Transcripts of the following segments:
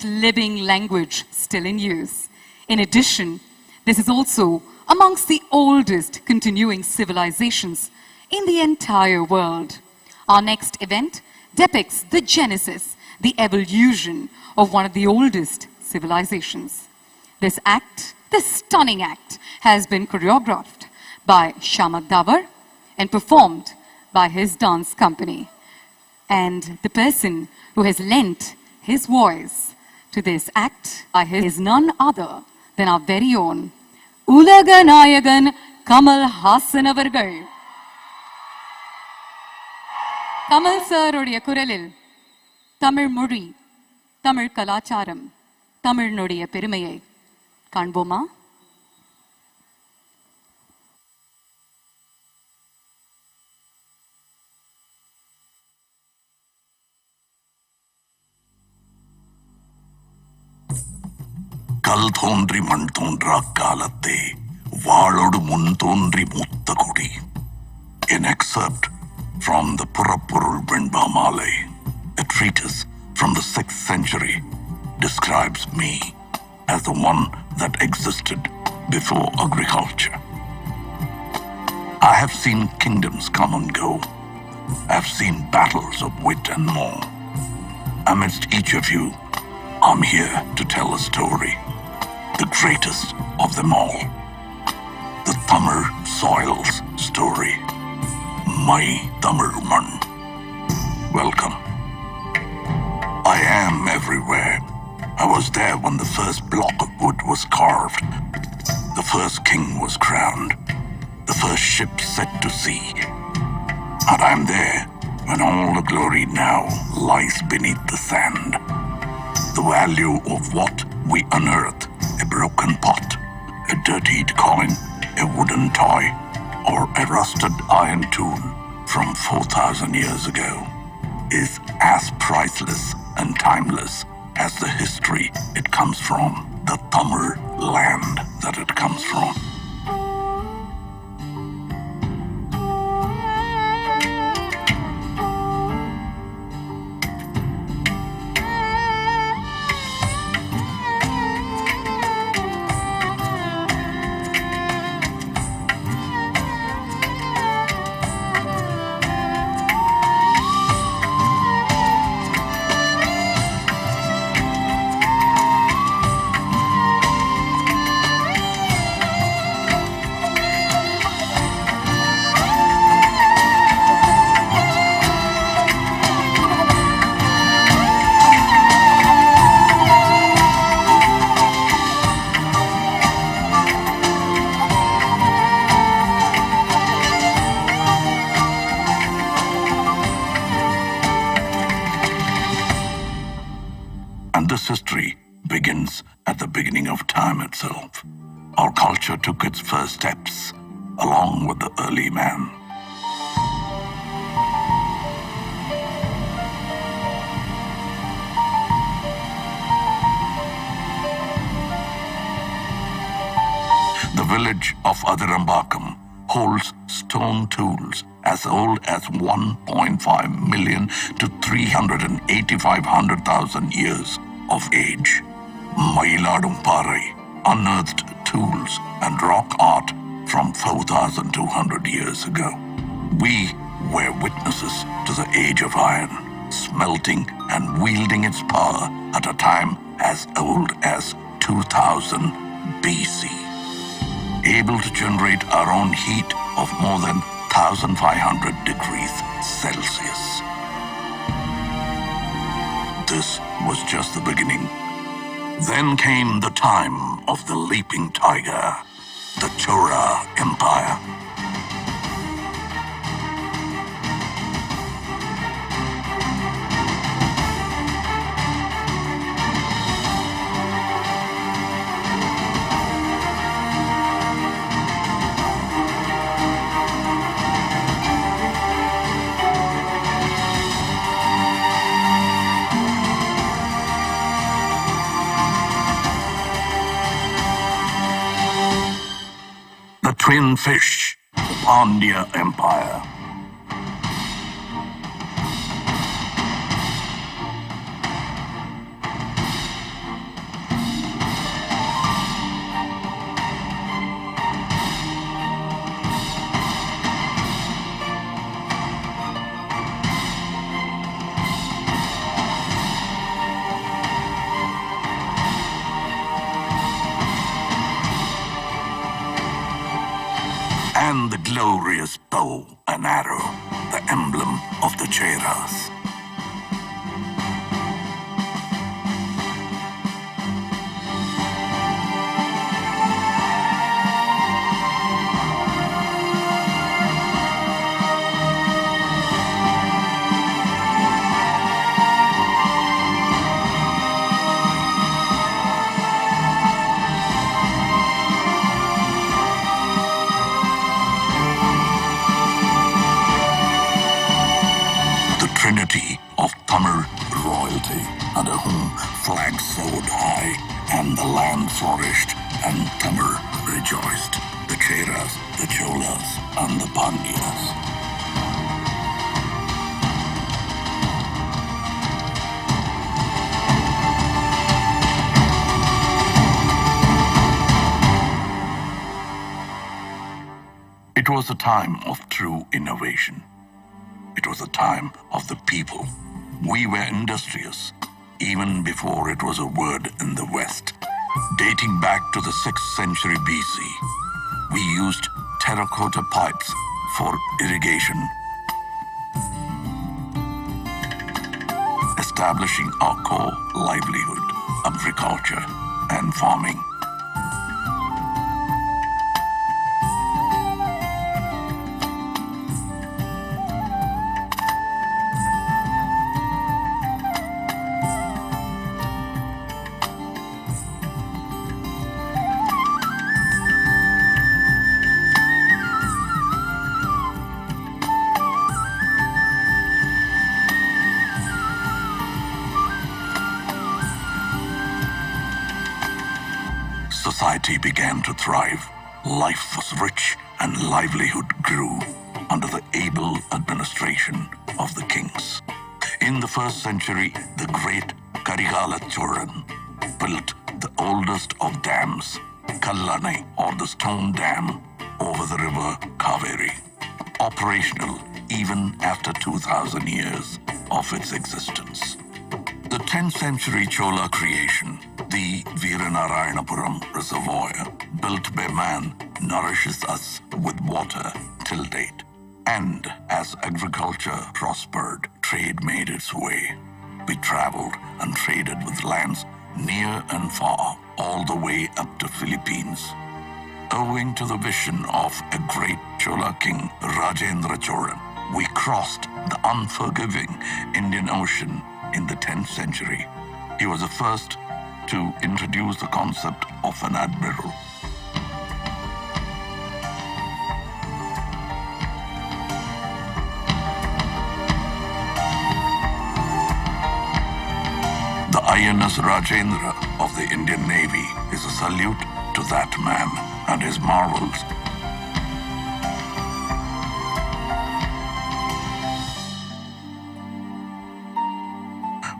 living language still in use. In addition, this is also amongst the oldest continuing civilizations in the entire world. Our next event depicts the genesis, the evolution of one of the oldest civilizations. This act, this stunning act, has been choreographed by Shamak Davar and performed by his dance company. And the person who has lent his voice to this act is none other than our very own Ulaga Nayagan Kamal Hassan avargal. Kamal sir uடைய குரலில் தமிழ் மொழி, தமிழ் கலாச்சாரம், தமிழினுடைய பெருமையை காண்போமா? கல் தோன்றி மண் தோன்றா காலத்தே வாளோடு முன் தோன்றி மூத்த குடி. An excerpt from the புறப்பொருள் வெண்பா மாலை, a treatise from the 6th century, describes me as the one that existed before agriculture. I have seen kingdoms come and go. I have seen battles of wit and more. Amidst each of you, I'm here to tell a story, the greatest of them all, the Tamil soil's story, my Tamil man. Welcome. I am everywhere. I was there when the first block of wood was carved, the first king was crowned, the first ship set to sea, and I'm there when all the glory now lies beneath the sand. The value of what we unearth, a broken pot, a dirtied coin, a wooden toy, or a rusted iron tool from 4,000 years ago, is as priceless and timeless as the history it comes from, the Tamil land that it comes from. This history begins at the beginning of time itself. Our culture took its first steps along with the early man. The village of Adirambakam holds stone tools as old as 1.5 million to 385,000 years of age. Mailadumparai unearthed tools and rock art from 4,200 years ago. We were witnesses to the age of iron, smelting and wielding its power at a time as old as 2000 BC. Able to generate our own heat of more than 1,500 degrees Celsius. This was just the beginning. Then came the time of the leaping tiger, the Chora Empire. Twin fish, the Pandya Empire. and the glorious bow and arrow, the emblem of the Cheras. Trinity of Tamil royalty, under whom flags soared high and the land flourished and Tamil rejoiced. The Cheras, the Cholas, and the Pandyas. It was a time of true innovation. It was a time of the people. We were industrious, even before it was a word in the West. Dating back to the 6th century BC, we used terracotta pipes for irrigation, establishing our core livelihood, agriculture and farming. Society began to thrive. Life was rich and livelihood grew under the able administration of the kings. In the 1st century, the great Karigala Cholan built the oldest of dams, Kallanai, or the stone dam, over the river Kaveri, operational even after 2,000 years of its existence. The 10th century Chola creation, the Veeranarayanapuram Reservoir, built by man, nourishes us with water till date. And as agriculture prospered, trade made its way. We traveled and traded with lands near and far, all the way up to Philippines. Owing to the vision of a great Chola king, Rajendra Cholan, we crossed the unforgiving Indian Ocean in the 10th century. He was the first to introduce the concept of an admiral. The INS Rajendra of the Indian Navy is a salute to that man and his marvels.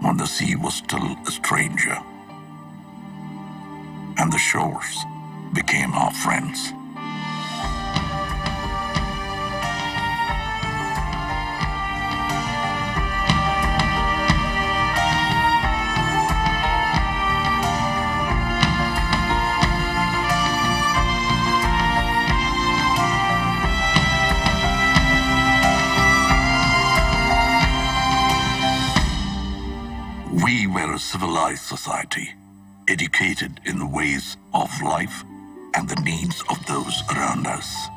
When the sea was still a stranger and the shores became our friends. We were a civilized society, educated in the ways of life and the needs of those around us.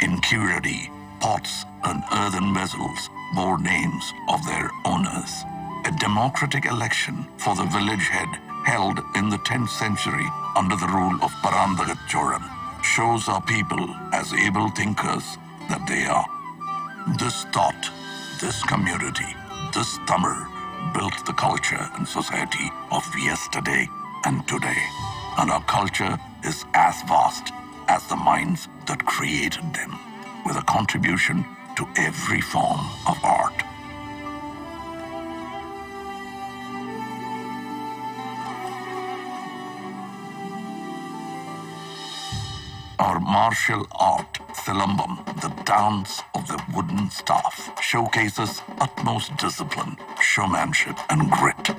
In Curity, pots and earthen vessels bore names of their owners. A democratic election for the village head held in the 10th century under the rule of Parandagat Cholan shows our people as able thinkers that they are. This thought, this community, this Tamil built the culture and society of yesterday and today. And our culture is as vast as the minds that created them, with a contribution to every form of art. Our martial art, Silambam, the dance of the wooden staff, showcases utmost discipline, showmanship, and grit.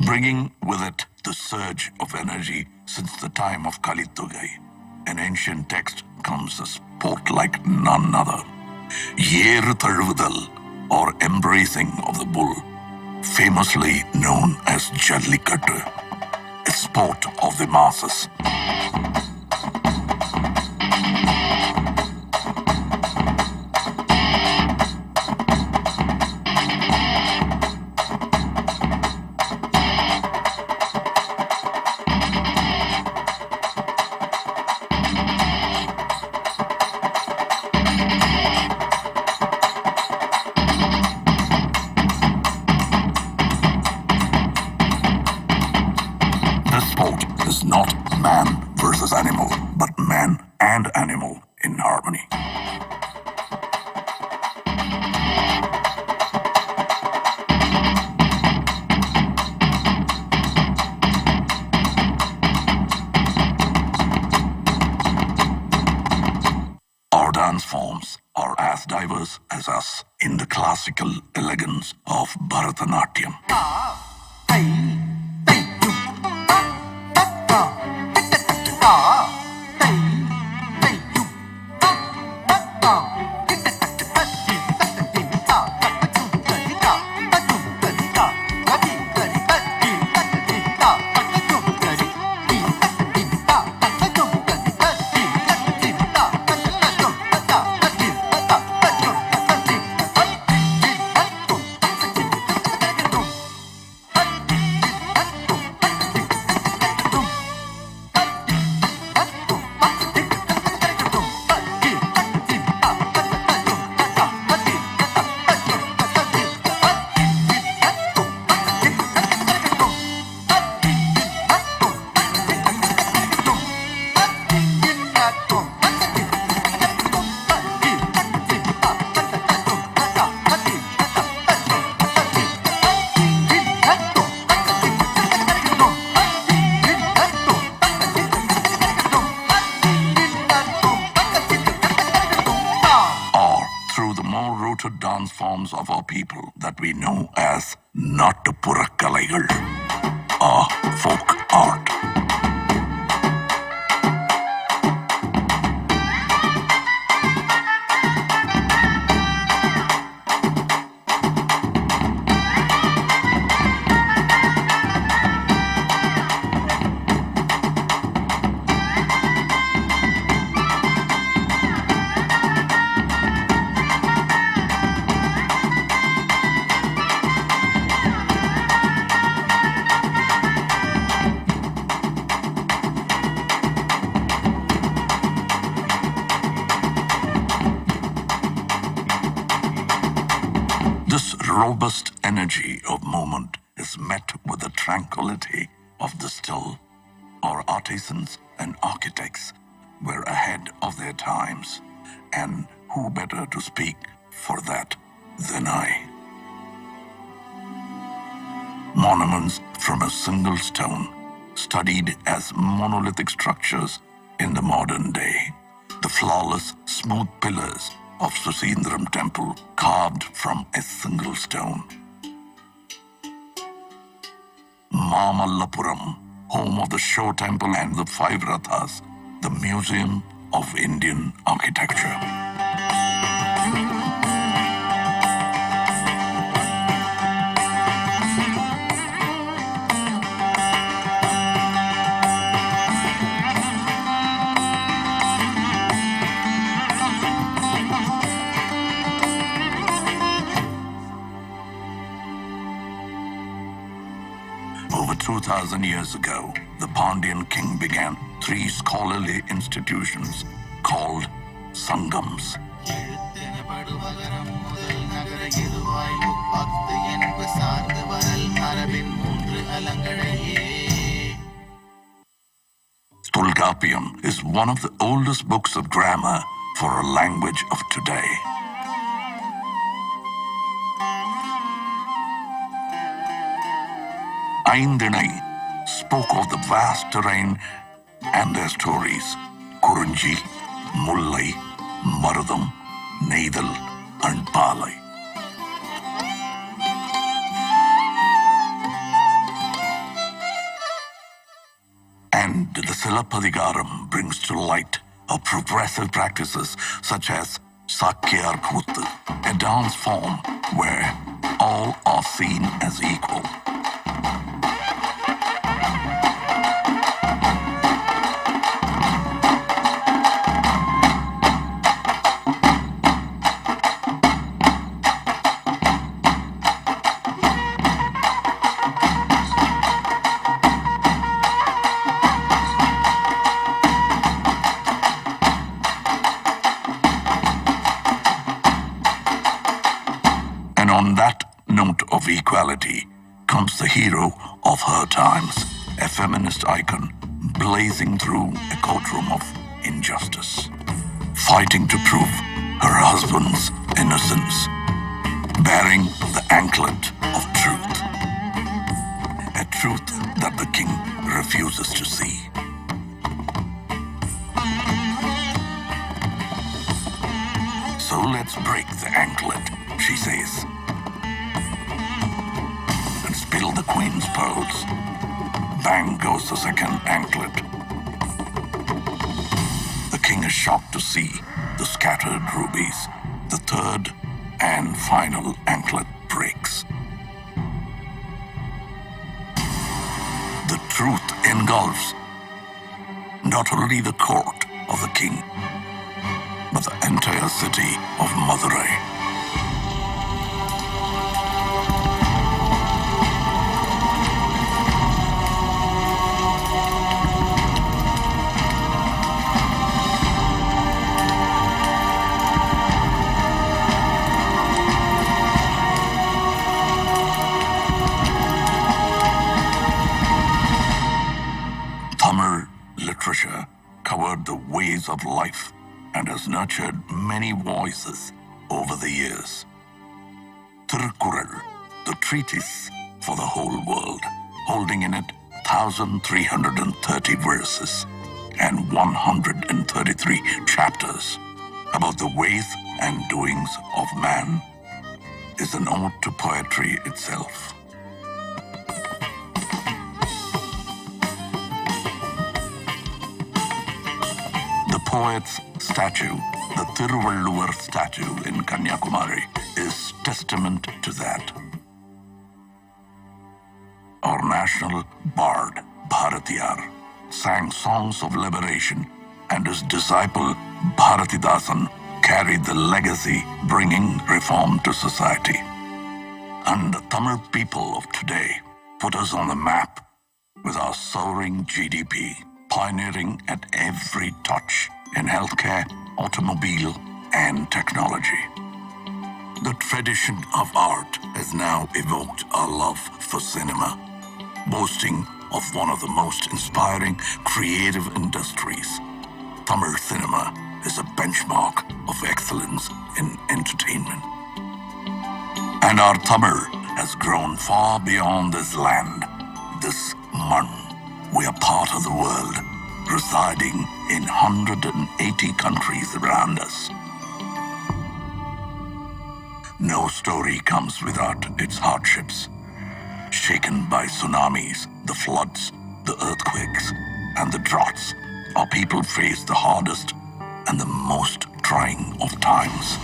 bringing with it the surge of energy since the time of Kalitugai. An ancient text comes a sport like none other. Yeru Thaluvudal, or embracing of the bull, famously known as Jallikattu, a sport of the masses. This sport is not man versus animal, but man and animal in harmony. Our dance forms are as diverse as us in the classical elegance of Bharatanatyam. Dance forms of our people that we know as Nattupurakkalaikal, or folk art. This robust energy of movement is met with the tranquility of the still. Our artisans and architects were ahead of their times, and who better to speak for that than I? Monuments from a single stone, studied as monolithic structures in the modern day. The flawless, smooth pillars of Susindram temple carved from a single stone. Mahabalipuram, home of the Show Temple and the Five Rathas, the Museum of Indian Architecture. Over 2,000 years ago, the Pandyan king began 3 scholarly institutions called Sangams. Tolkappiyam is one of the oldest books of grammar for a language of today. Aindinai spoke of the vast terrain and their stories. Kurunji, Mullai, Marudam, Neidal, and Palai. And the Silappadigaram brings to light of progressive practices such as Sakyar Kuttu, a dance form where all are seen as equal. And on that note of equality comes the hero of her times, a feminist icon blazing through a courtroom of injustice, fighting to prove her husband's innocence, bearing the anklet of truth, a truth that the king refuses to see. So let's break the anklet, she says, and spill the queen's pearls. Bang goes the second anklet. The king is shocked to see the scattered rubies. The third and final anklet breaks. The truth engulfs not only the court of the king, but the entire city of Madurai. Tamil literature covered the ways of life and has nurtured many voices over the years. Tirukkural, the treatise for the whole world, holding in it 1,330 verses and 133 chapters about the ways and doings of man, is an ode to poetry itself. The poet's statue, the Thiruvalluvar statue in Kanyakumari, is testament to that. Our national bard, Bharatiyar, sang songs of liberation, and his disciple, Bharatidasan, carried the legacy, bringing reform to society. And the Tamil people of today put us on the map with our soaring GDP, pioneering at every touch in healthcare, automobile, and technology. The tradition of art has now evoked our love for cinema, boasting of one of the most inspiring creative industries. Tamil cinema is a benchmark of excellence in entertainment. And our Tamil has grown far beyond this land, this man. We are part of the world, residing in 180 countries around us. No story comes without its hardships. Shaken by tsunamis, the floods, the earthquakes, and the droughts, our people face the hardest and the most trying of times.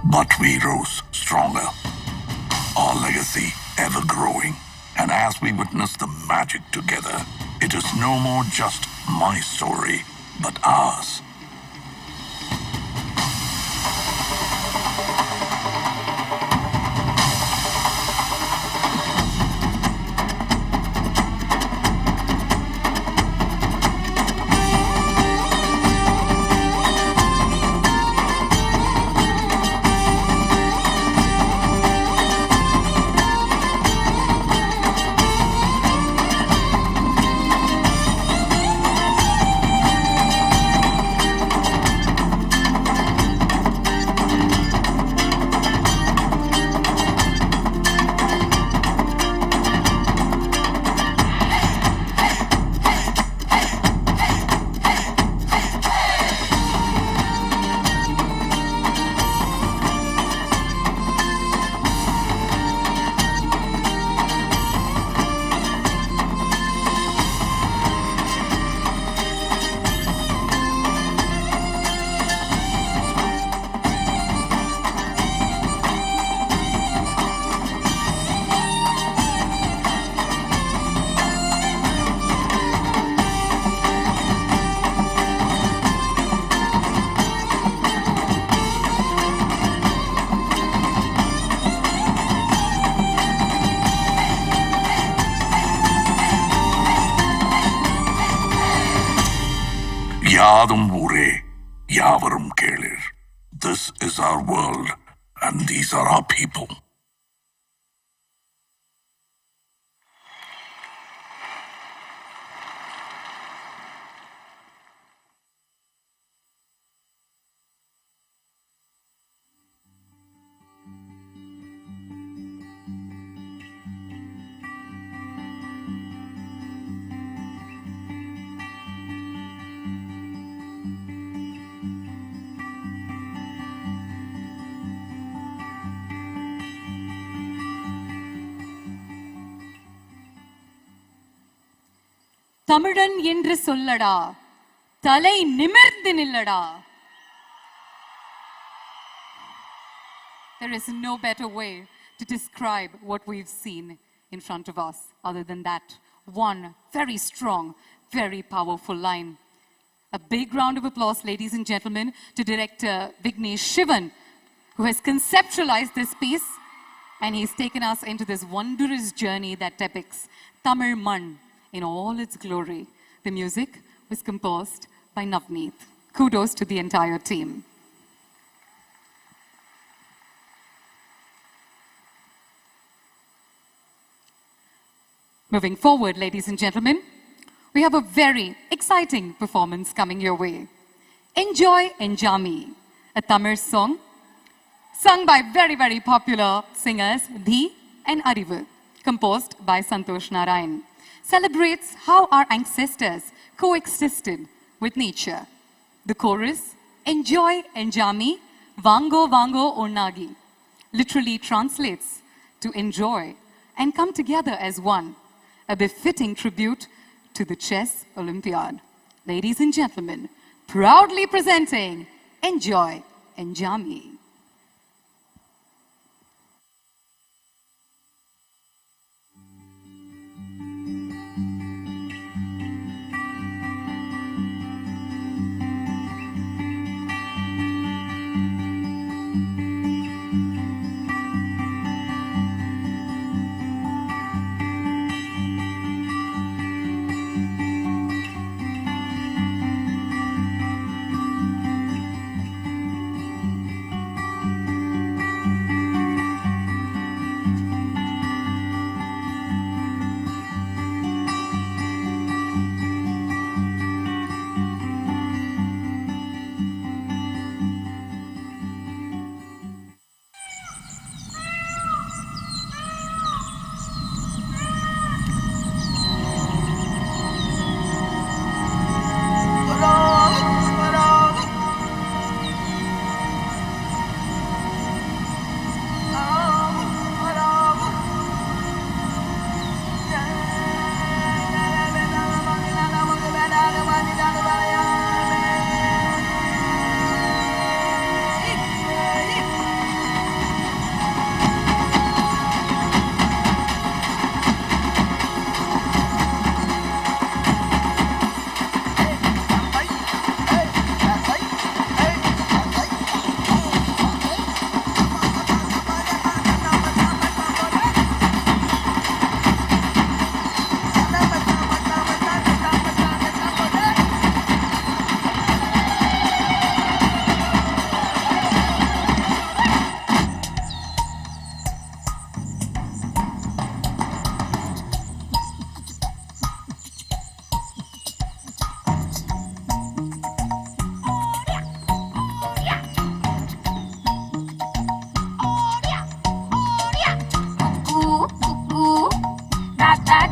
But we rose stronger, our legacy ever growing. And as we witness the magic together, it is no more just my story, but ours. யாதும் ஊரே யாவரும் கேளிர். This is our world and these are our people. தமிழன் என்று சொல்லடா, தலை நிமிர்ந்து நில்லடா. There is no better way to describe what we've seen in front of us other than that one very strong, very powerful line. A big round of applause, ladies and gentlemen, to Director Vignesh Shivan, who has conceptualized this piece and he's taken us into this wondrous journey that depicts Tamil Mann in all its glory. The music was composed by Navneet. Kudos to the entire team. Moving forward, ladies and gentlemen, we have a very exciting performance coming your way. Enjoy Enjami, a Tamil song sung by very, very popular singers Dhi and Arivu, composed by Santosh Narayan, celebrates how our ancestors coexisted with nature. The chorus, Enjoy Enjami, Vango Vango Onnagi, literally translates to enjoy and come together as one, a befitting tribute to the Chess Olympiad. Ladies and gentlemen, proudly presenting Enjoy Enjami.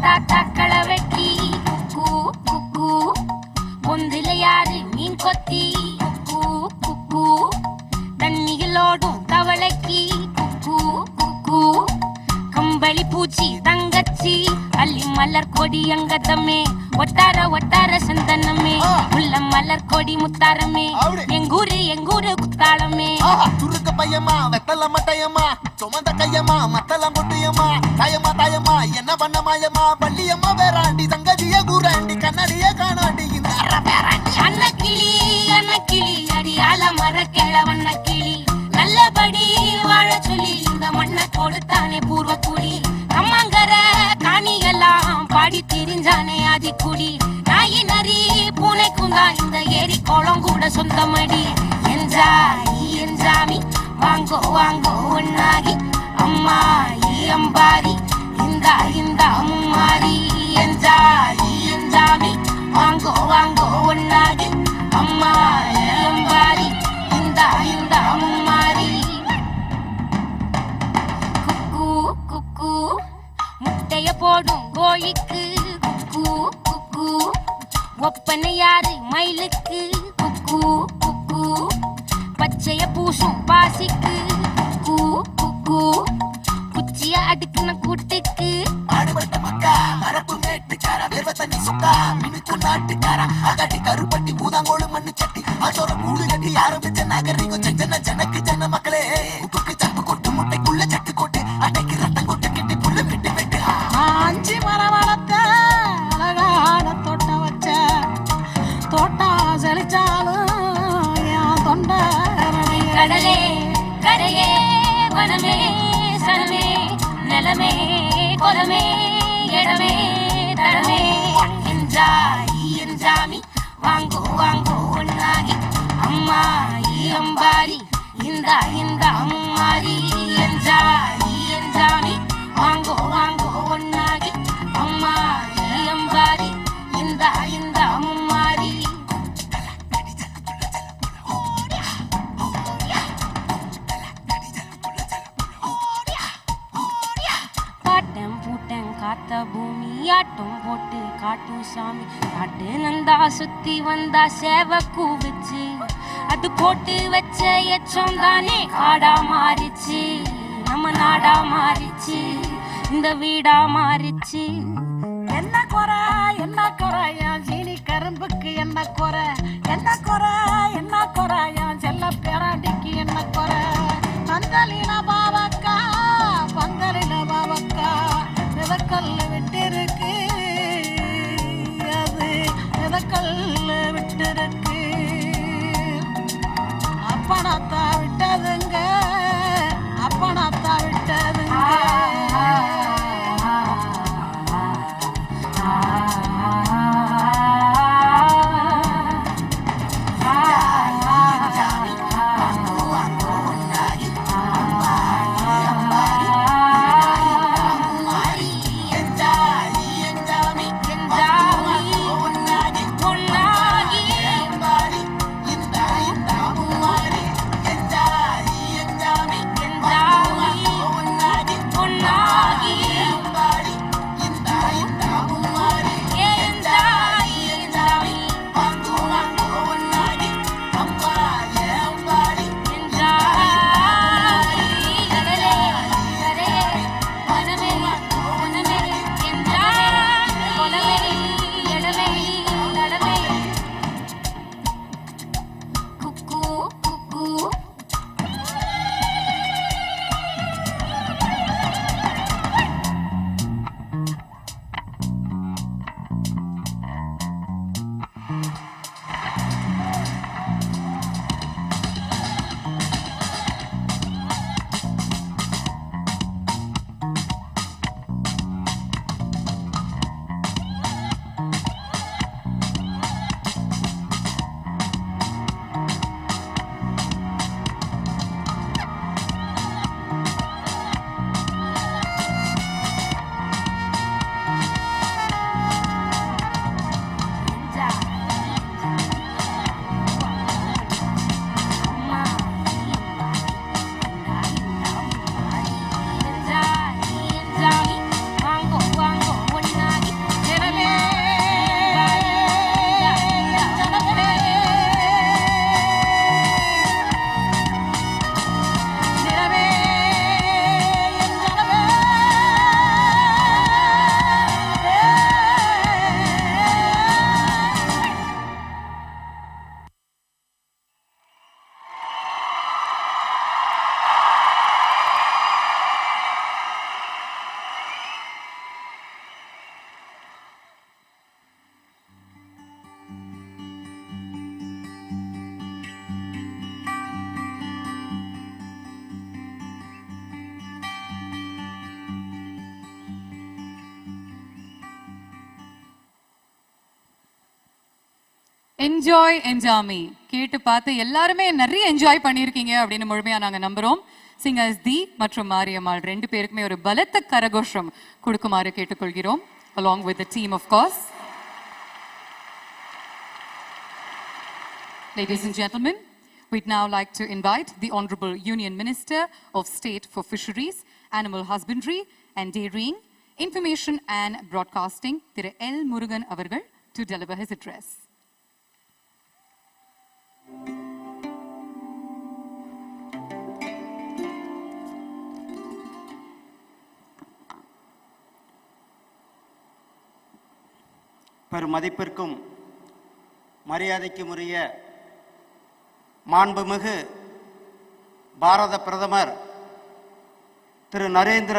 தாத்தா களவெட்டி குக்கு குக்கு பொந்துல யாரு மீன் கொத்தி குக்கு குக்கு தண்ணிகளோடும் தவளைக்கு குக்கு குக்கு கம்பளி பூச்சி தங்கச்சி அள்ளி மலர் கொடி அங்கதமே ஒட்டார ஒட்டார சந்தனமே உள்ள மலர் கொடி முத்தாரமே எங்கூரு குத்தாளமே துருக்க பையமா வெத்தல மட்டையம்மா சுமந்த கையம்மா மத்தல முட்டையம்மா தாயம்மா என்ன பண்ண மாயம்மா பள்ளியம்மா வேறாண்டி சங்கதிய கூறாண்டி கண்ணடிய காணாண்டி இந்த அன்னக்கிளி அடியால மர கிழவண்ண கிளி நல்லபடி வாழ சொல்லி இந்த மண்ணை கொடுத்தானே பூர்வ குடி அம்மாங்கர காணியெல்லாம் பாடி திரிஞ்சானே ஆதிக்குடி நாயி நரி பூனைக்கும் தான் இந்த ஏரி குளம் கூட சொந்தமடி என்ஜாமி வாங்கோ வாங்கோ ஒன்னாகி அம்மா அம்பாரி இந்த அம்மாரி என்ஜாமி வாங்கோ வாங்கோ ஒன்னாகி அம்மா அம்பாரி இந்த அம்மாரி குக்கு குக்கு முட்டைய போடும் கோழிக்கு குக்கு குக்கு ஒப்பனை யாரு மயிலுக்கு குக்கு குக்கு பச்சைய பூசும் பாசிக்கு குக்கு குக்கு குச்சிய அடுக்குன கூட்டுக்கு ஆடுபட்ட மக்கா மரப்பு மேட்டுக்கார வேர்வ தண்ணி சுக்கா மினுக்கு நாட்டுக்கார அகட்டி கருப்பட்டி பூதாங்கோடு மண்ணு சட்டி அதோட கூடு கட்டி ஆரம்பிச்ச நகரிக்கும் ஜனக்கு ஜன மக்களே உப்புக்கு சப்பு கொட்டு முட்டைக்குள்ள சட்டு கொட்டு அன்னைக்கு ரத்தம் கொட்டு கிட்டி புள்ள வெட்டு வெட்டு ஆஞ்சி மரம் வளர்த்த அழகான தோட்டம் வச்ச தோட்டம் செழிச்சாலும் என் தொண்டை கடலே கரையே வனமே சனமே நிலமே கொலமே இடமே தடமே என்ஜாமி வாங்கோ வாங்கோ ஒன்னாகி அம்மா அம்பாரி இந்த அம்மாரி என்ஜாமி வாங்கோ வாங்கோ ஒன்னாகி அம்மா அம்பாரி இந்த அம்மாரி பாட்டம் பூட்டம் காத்த பூமி ஆட்டம் போட்டு காட்டு சாமி காட்டு நந்தா சுத்தி வந்தா சேவ கூவிச்சு அது போட்டு வச்ச எச்சம் தானே காடா மாறிச்சு நம்ம நாடா மாறிச்சு இந்த வீடா மாறிச்சு என்ன குறை என் சீனி கரும்புக்கு என்ன குறை என் செல்ல பேராண்டிக்கு என்ன குறை பந்தலின பாவக்கா விதக்கல்லு விட்டிருக்கு அது விதக்கல்லு விட்டிருக்கு அப்பனத்தா விட்டதுங்க என்ஜாய் என்ஜாமி கேட்டு பார்த்து எல்லாருமே நிறைய என்ஜாய் பண்ணியிருக்கீங்க அப்படின்னு முழுமையா நாங்க நம்புறோம். சிங்கர்ஸ் தி மற்றும் மாரியம்மாள் ரெண்டு பேருக்குமே ஒரு பலத்த கரகோஷம் கொடுக்குமாறு கேட்டுக்கொள்கிறோம். along with the team of course. Ladies and gentlemen, we'd now like to invite the Honorable Union Minister of State for Fisheries, Animal Husbandry and Dairying, Information and Broadcasting, Thiru L. Murugan avargal, to deliver his address. பெருமதிப்பிற்கும் மரியாதைக்கும் உரிய மாண்புமிகு பாரத பிரதமர் திரு நரேந்திர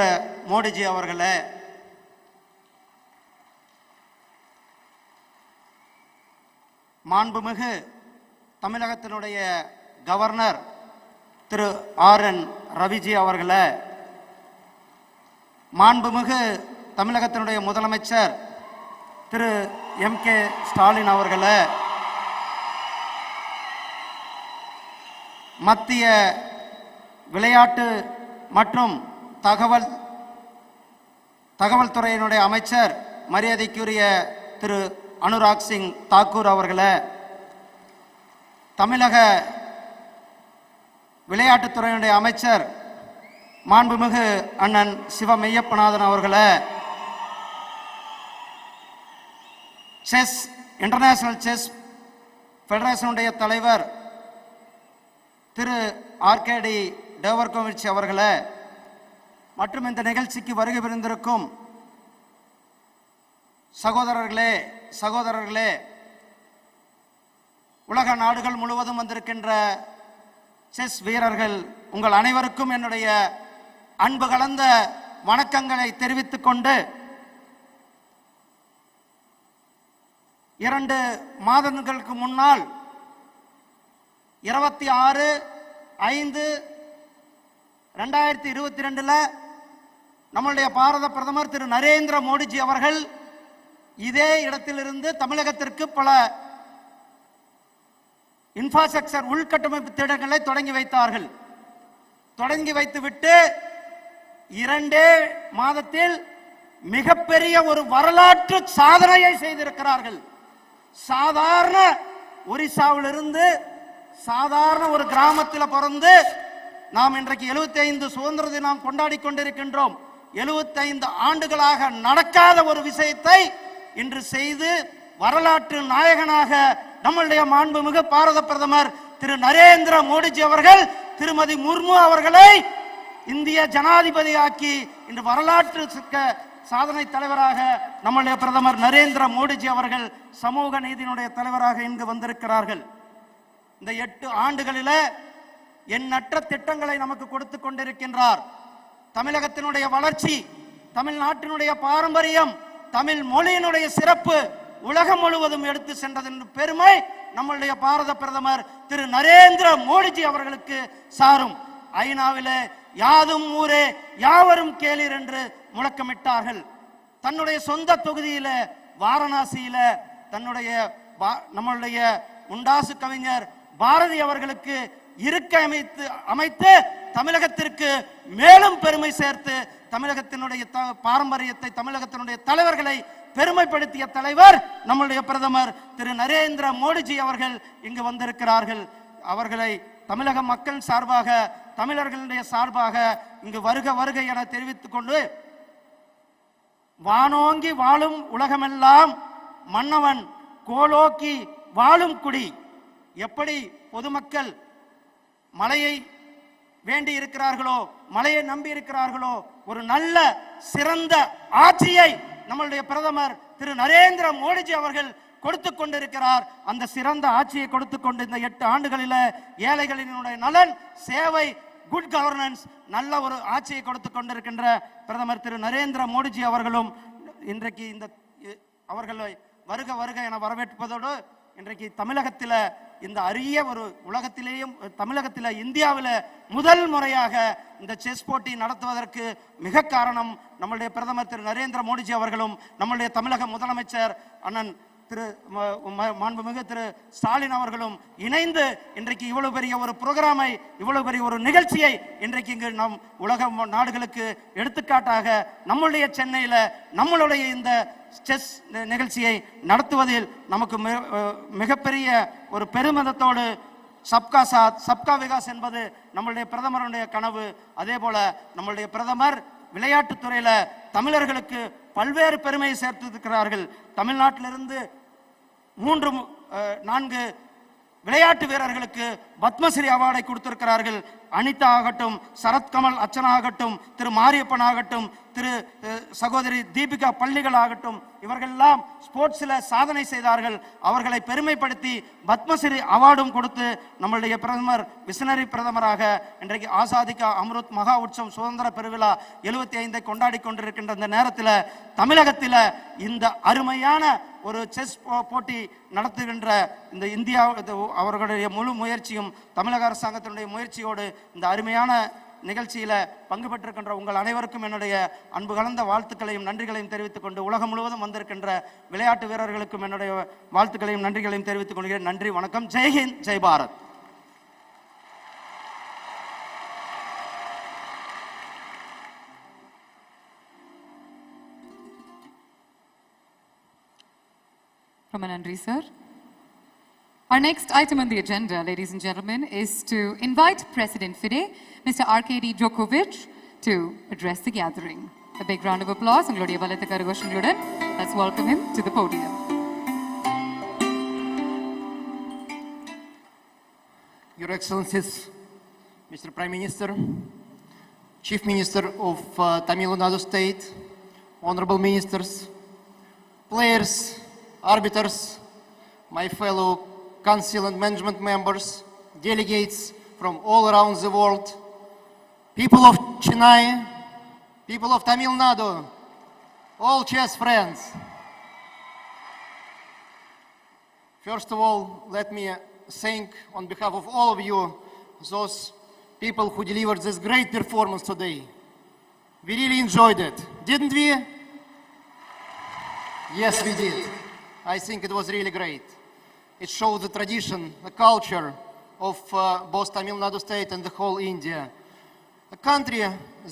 மோடிஜி அவர்களே, மாண்புமிகு தமிழகத்தினுடைய governor திரு RN Raviji அவர்களே, மாண்புமிகு தமிழகத்தினுடைய முதலமைச்சர் திரு MK ஸ்டாலின் அவர்களே, மத்திய விளையாட்டு மற்றும் தகவல் துறையினுடைய அமைச்சர் மரியாதைக்குரிய திரு அனுராக் சிங் தாக்கூர் அவர்களே, தமிழக விளையாட்டுத்துறையினுடைய அமைச்சர் மாண்புமிகு அண்ணன் சிவ மெய்யப்பநாதன் அவர்களே, செஸ் இன்டர்நேஷனல் செஸ் ஃபெடரேஷனுடைய தலைவர் திரு RKD டேவர்கோவிச் அவர்களே, மற்றும் இந்த நிகழ்ச்சிக்கு வருகை புரிந்திருக்கும் சகோதரர்களே, உலக நாடுகள் முழுவதும் வந்திருக்கின்ற செஸ் வீரர்கள், உங்கள் அனைவருக்கும் என்னுடைய அன்பு கலந்த வணக்கங்களை தெரிவித்துக் கொண்டு, 2 மாதங்களுக்கு முன்னால் 26/5/2022 நம்முடைய பாரத பிரதமர் திரு நரேந்திர மோடிஜி அவர்கள் இதே இடத்திலிருந்து தமிழகத்திற்கு பல இன்ஃப்ராஸ்ட்ரக்சர் உள்கட்டமைப்பு திட்டங்களை தொடங்கி வைத்தார்கள். தொடங்கி வைத்துவிட்டு 2 மாதத்தில் மிகப்பெரிய ஒரு வரலாற்று சாதனையை செய்திருக்கிறார்கள். சாதாரண ஒரிசாவிலிருந்து சாதாரண ஒரு கிராமத்தில் பிறந்து நாம் இன்றைக்கு 75 சுதந்திர தினம் கொண்டாடி கொண்டிருக்கின்றோம். 75 ஆண்டுகளாக நடக்காத ஒரு விஷயத்தை இன்று செய்து வரலாற்று நாயகனாக நம்முடைய மாண்புமிகு பாரத பிரதமர் திரு நரேந்திர மோடிஜி அவர்கள் திருமதி முர்மு அவர்களை இந்திய ஜனாதிபதியாக்கி இன்று வரலாற்று சாதனை தலைவராக நம்முடைய பிரதமர் நரேந்திர மோடிஜி அவர்கள் சமூக நீதியினுடைய தலைவராக இங்கு வந்திருக்கிறார்கள். இந்த 8 ஆண்டுகளில் எண்ணற்ற திட்டங்களை நமக்கு கொடுத்து கொண்டிருக்கின்றார். தமிழகத்தினுடைய வளர்ச்சி, தமிழ்நாட்டினுடைய பாரம்பரியம், தமிழ் மொழியினுடைய சிறப்பு உலகம் முழுவதும் எடுத்து சென்றதன் பெருமை நம்முடைய பாரத பிரதமர் திரு நரேந்திர மோடிஜி அவர்களுக்கு சாரும். ஐநாவிலே யாதும் ஊரே யாவரும் கேளீர் என்று முழக்கமிட்டார்கள். தன்னுடைய சொந்த தொகுதியில வாரணாசியில நம்முடைய முண்டாசு கவிஞர் பாரதி அவர்களுக்கு இருக்கை அமைத்து தமிழகத்திற்கு மேலும் பெருமை சேர்த்து தமிழகத்தினுடைய பாரம்பரியத்தை, தமிழகத்தினுடைய தலைவர்களை பெருமைப்படுத்திய தலைவர் நம்முடைய பிரதமர் திரு நரேந்திர மோடிஜி அவர்கள் இங்கு வந்திருக்கிறார்கள். அவர்களை தமிழக மக்கள் சார்பாக, தமிழர்களுடைய சார்பாக இங்கு வருக வருக என தெரிவித்துக் கொண்டு, வானோங்கி வாழும் உலகமெல்லாம் மன்னவன் கோலோக்கி வாழும் குடி. எப்படி பொதுமக்கள் மழையை வேண்டி இருக்கிறார்களோ, மழையை நம்பி இருக்கிறார்களோ, ஒரு நல்ல சிறந்த ஆட்சியை நம்மளுடைய பிரதமர் திரு நரேந்திர மோடிஜி அவர்கள் கொடுத்து கொண்டிருக்கிறார். அந்த சிறந்த ஆட்சியை கொடுத்து கொண்டு இந்த 8 ஆண்டுகளில் ஏழைகளினுடைய நலன், சேவை, குட் கவர்னன்ஸ், நல்ல ஒரு ஆட்சியை கொடுத்து கொண்டிருக்கின்ற பிரதமர் திரு நரேந்திர மோடிஜி அவர்களும் இன்றைக்கு அவர்களை வருக வருக என வரவேற்பதோடு, இன்றைக்கு தமிழகத்தில் இந்த அரிய ஒரு உலகத்திலேயும் தமிழகத்தில் இந்தியாவில் முதல் முறையாக இந்த செஸ் போட்டி நடத்துவதற்கு மிக காரணம் நம்முடைய பிரதமர் திரு நரேந்திர மோடிஜி அவர்களும் நம்முடைய தமிழக முதலமைச்சர் அண்ணன் திரு மாண்புமிகு திரு ஸ்டாலின் அவர்களும் இணைந்து இன்றைக்கு இவ்வளவு பெரிய ஒரு புரோகிராமை, இவ்வளவு பெரிய ஒரு நிகழ்ச்சியை இன்றைக்கு இங்கு நம் உலக நாடுகளுக்கு எடுத்துக்காட்டாக நம்முடைய சென்னையில் நம்மளுடைய இந்த செஸ் நிகழ்ச்சியை நடத்துவதில் நமக்கு மிகப்பெரிய ஒரு பெருமிதத்தோடு சப்கா சாத் சப்கா விகாஸ் என்பது நம்மளுடைய பிரதமருடைய கனவு. அதே போல நம்மளுடைய பிரதமர் விளையாட்டுத்துறையில தமிழர்களுக்கு பல்வேறு பெருமையை சேர்த்திருக்கிறார்கள். தமிழ்நாட்டிலிருந்து 4 விளையாட்டு வீரர்களுக்கு பத்மஸ்ரீ அவார்டை கொடுத்திருக்கிறார்கள். அனிதா ஆகட்டும், சரத்கமல் அர்ச்சனா ஆகட்டும், திரு மாரியப்பன் ஆகட்டும், திரு சகோதரி தீபிகா பள்ளிகள் ஆகட்டும், இவர்களெல்லாம் ஸ்போர்ட்ஸில் சாதனை செய்தார்கள். அவர்களை பெருமைப்படுத்தி பத்மஸ்ரீ அவார்டும் கொடுத்து நம்மளுடைய பிரதமர் விசனரி பிரதமராக இன்றைக்கு ஆசாதிகா அம்ருத் மகா உற்சவம் சுதந்திர பெருவிழா 75 கொண்டாடி கொண்டிருக்கின்ற இந்த நேரத்தில் தமிழகத்தில் இந்த அருமையான ஒரு செஸ் போட்டி நடத்துகின்ற இந்த இந்தியா அவர்களுடைய முழு முயற்சியும் தமிழக அரசாங்கத்தினுடைய முயற்சியோடு இந்த அருமையான நிகழ்ச்சியில் பங்கு பெற்றிருக்கின்ற உங்கள் அனைவருக்கும் என்னுடைய அன்பு கலந்த வாழ்த்துக்களையும் நன்றிகளையும் தெரிவித்துக் கொண்டு உலகம் முழுவதும் வந்திருக்கின்ற விளையாட்டு வீரர்களுக்கும் என்னுடைய வாழ்த்துக்களையும் நன்றிகளையும் தெரிவித்துக் கொள்கிறேன். நன்றி, வணக்கம். ஜெய்ஹிந்த், Jai Bharat. Ramanandri sir. Our next item on the agenda, ladies and gentlemen, is to invite President FIDE, Mr. Arkady Djokovic, to address the gathering. A big round of applause and Gloria Valeta Karagoshan. Let's welcome him to the podium. Your Excellencies, Mr. Prime Minister, Chief Minister of Tamil Nadu State, Honorable Ministers, players, arbiters, my fellow council and management members, delegates from all around the world, people of Chennai, people of Tamil Nadu, all chess friends. First of all, let me thank on behalf of all of you those people who delivered this great performance today. We really enjoyed it, didn't we? Yes, we did. I think it was really great. It showed the tradition, the culture of both Tamil Nadu state and the whole India. A country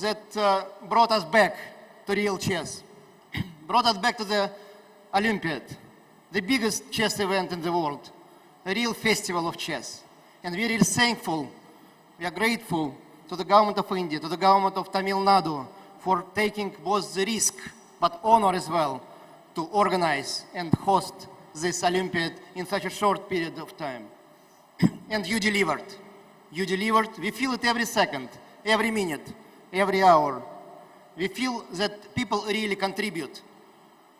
that brought us back to real chess, brought us back to the Olympiad, the biggest chess event in the world, a real festival of chess. And we're really thankful, we are grateful to the government of India, to the government of Tamil Nadu for taking both the risk but honor as well to organize and host this Olympiad in such a short period of time. And you delivered. You delivered. We feel it every second, every minute, every hour. We feel that people really contribute,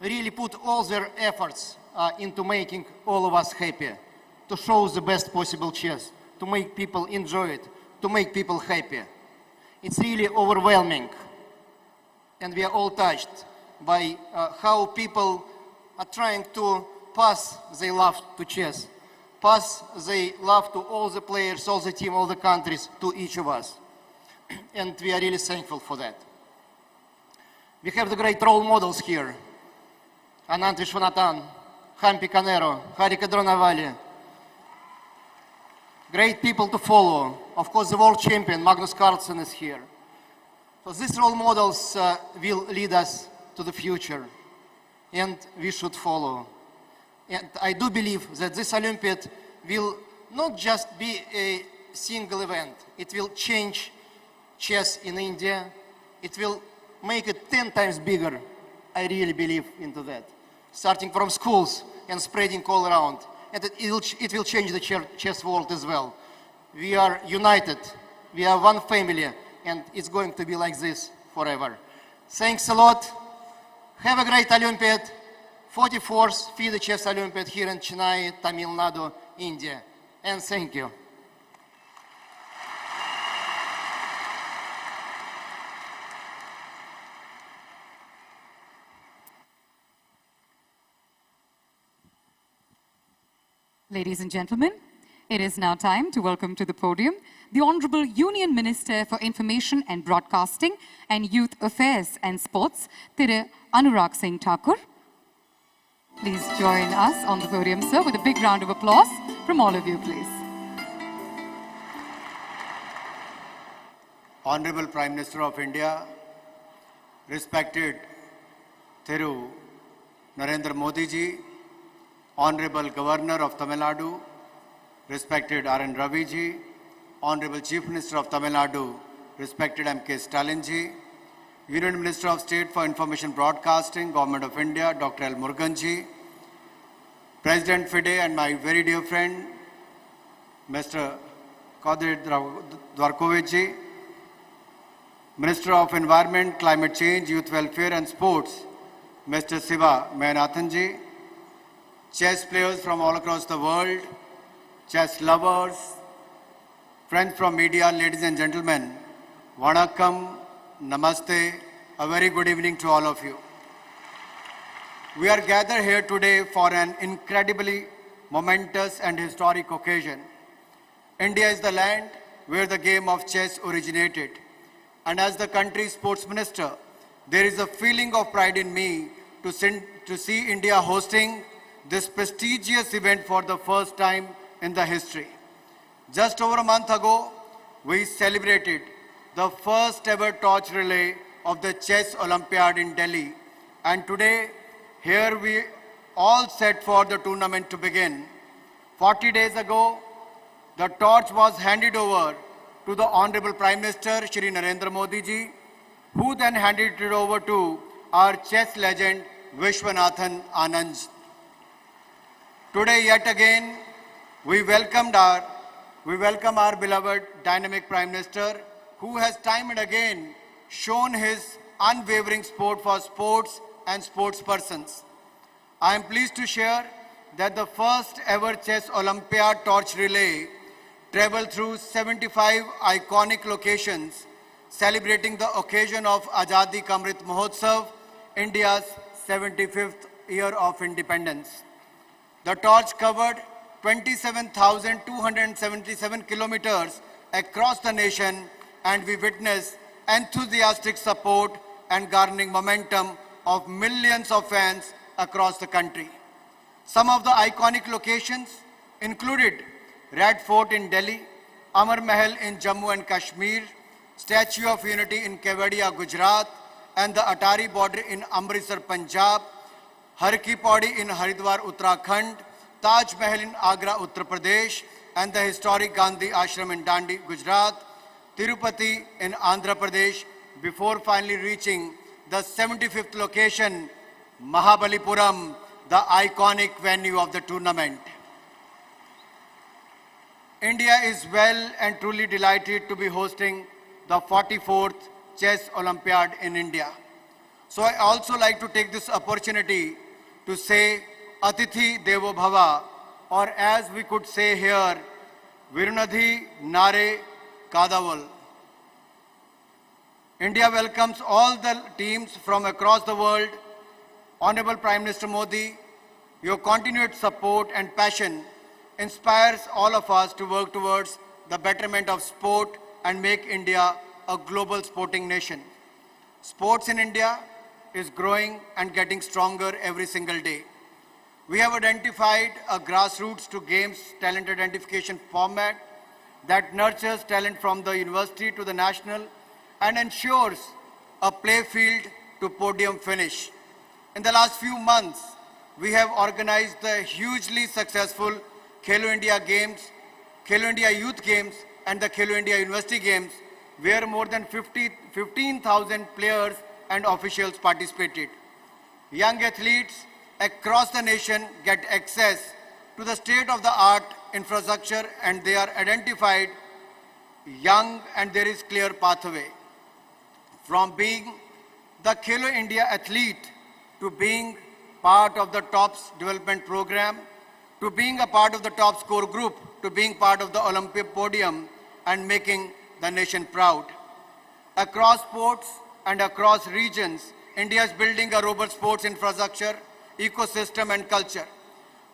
really put all their efforts into making all of us happy, to show the best possible chess, to make people enjoy it, to make people happy. It's really overwhelming. And we are all touched by how people are trying to pass their love to chess, pass their love to all the players, all the team, all the countries, to each of us. And we are really thankful for that. We have the great role models here. Anand Vishwanathan, Hampi Canero, Hari Kadronavali. Great people to follow. Of course, the world champion, Magnus Carlsen, is here. So these role models will lead us to the future, and we should follow. And I do believe that this Olympiad will not just be a single event. It will change chess in India. It will make it 10 times bigger. I really believe into that. Starting from schools and spreading all around. And it will change the chess world as well. We are united. We are one family. And it's going to be like this forever. Thanks a lot. Have a great Olympiad. 44th FIDE Chess Olympiad here in Chennai, Tamil Nadu, India. And thank you. Ladies and gentlemen, it is now time to welcome to the podium the Honorable Union Minister for Information and Broadcasting and Youth Affairs and Sports, Thiru Anurag Singh Thakur. Please join us on the podium, sir, with a big round of applause from all of you, please. Honorable Prime Minister of India, respected Thiru Narendra Modi ji, Honorable Governor of Tamil Nadu, respected R.N. Ravi ji, Honorable Chief Minister of Tamil Nadu, respected M.K. Stalin ji, Union Minister of State for Information Broadcasting, Government of India, Dr. L. Murugan ji, President FIDE and my very dear friend, Mr. Kadir Dwarkovich ji, Minister of Environment, Climate Change, Youth Welfare and Sports, Mr. Siva Mayanathan ji, chess players from all across the world, chess lovers, friends from media, ladies and gentlemen, Vanakkam, Namaste, a very good evening to all of you. We are gathered here today for an incredibly momentous and historic occasion. India is the land where the game of chess originated. And as the country's sports minister, there is a feeling of pride in me to see India hosting this prestigious event for the first time in the history. Just over a month ago, we celebrated the first ever torch relay of the Chess Olympiad in Delhi. And today, here we all set for the tournament to begin. 40 days ago, the torch was handed over to the Honorable Prime Minister, Shri Narendra Modi ji, who then handed it over to our chess legend, Vishwanathan Anand. Today, yet again, we welcome our beloved dynamic Prime Minister, who has time and again shown his unwavering support for sports and sports persons. I am pleased to share that the first ever Chess Olympiad Torch Relay traveled through 75 iconic locations, celebrating the occasion of Azadi Ka Amrit Mahotsav, India's 75th year of independence. The torch covered 27,277 kilometers across the nation, and we witnessed enthusiastic support and garnering momentum of millions of fans across the country. Some of the iconic locations included Red Fort in Delhi, Amar Mahal in Jammu and Kashmir, Statue of Unity in Kevadia, Gujarat, and the Atari border in Amritsar, Punjab, Har Ki Pauri in Haridwar, Uttarakhand, Taj Mahal in Agra, Uttar Pradesh, and the historic Gandhi Ashram in Dandi, Gujarat, Tirupati in Andhra Pradesh, before finally reaching the 75th location, Mahabalipuram, the iconic venue of the tournament. India is well and truly delighted to be hosting the 44th Chess Olympiad in India. So I also like to take this opportunity to say Atithi Devo Bhava, or as we could say here, Virunadhi Nare Kadaval. India welcomes all the teams from across the world. Honorable Prime Minister Modi, your continued support and passion inspires all of us to work towards the betterment of sport and make India a global sporting nation. Sports in India is growing and getting stronger every single day. We have identified a grassroots to games talent identification format that nurtures talent from the university to the national and ensures a play field to podium finish. In the last few months, we have organized the hugely successful Khelo India Games, Khelo India Youth Games, and the Khelo India University Games, where more than 15,000 players and officials participated. Young athletes across the nation get access to the state-of-the-art infrastructure, and they are identified young, and there is clear pathway. From being the Khelo India athlete to being part of the TOPS development program, to being a part of the top score group, to being part of the Olympic podium and making the nation proud. Across sports and across regions, India is building a robust sports infrastructure, ecosystem and culture.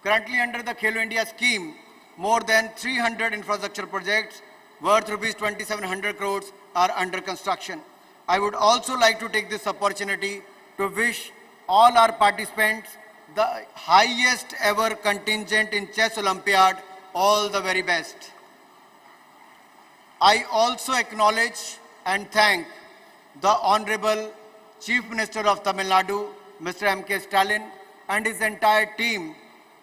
Currently under the Khelo India scheme, more than 300 infrastructure projects worth rupees 2,700 crores are under construction. I would also like to take this opportunity to wish all our participants the highest ever contingent in Chess Olympiad, all the very best. I also acknowledge and thank the Honorable Chief Minister of Tamil Nadu, Mr. M.K. Stalin, and his entire team,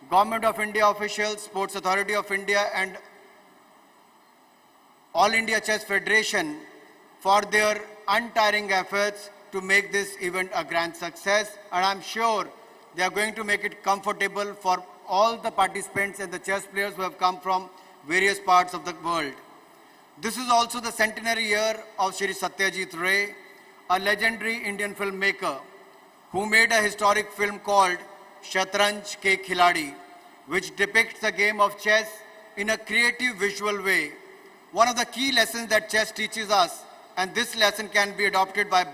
Government of India officials, Sports Authority of India, and All India Chess Federation for their untiring efforts to make this event a grand success. And I'm sure they are going to make it comfortable for all the participants and the chess players who have come from various parts of the world. This is also the centenary year of Shri Satyajit Ray, a legendary Indian filmmaker who made a historic film called Shatranj Ke Khiladi, which depicts the game of chess in a creative visual way. One of the key lessons that chess teaches us, and this lesson can be adopted by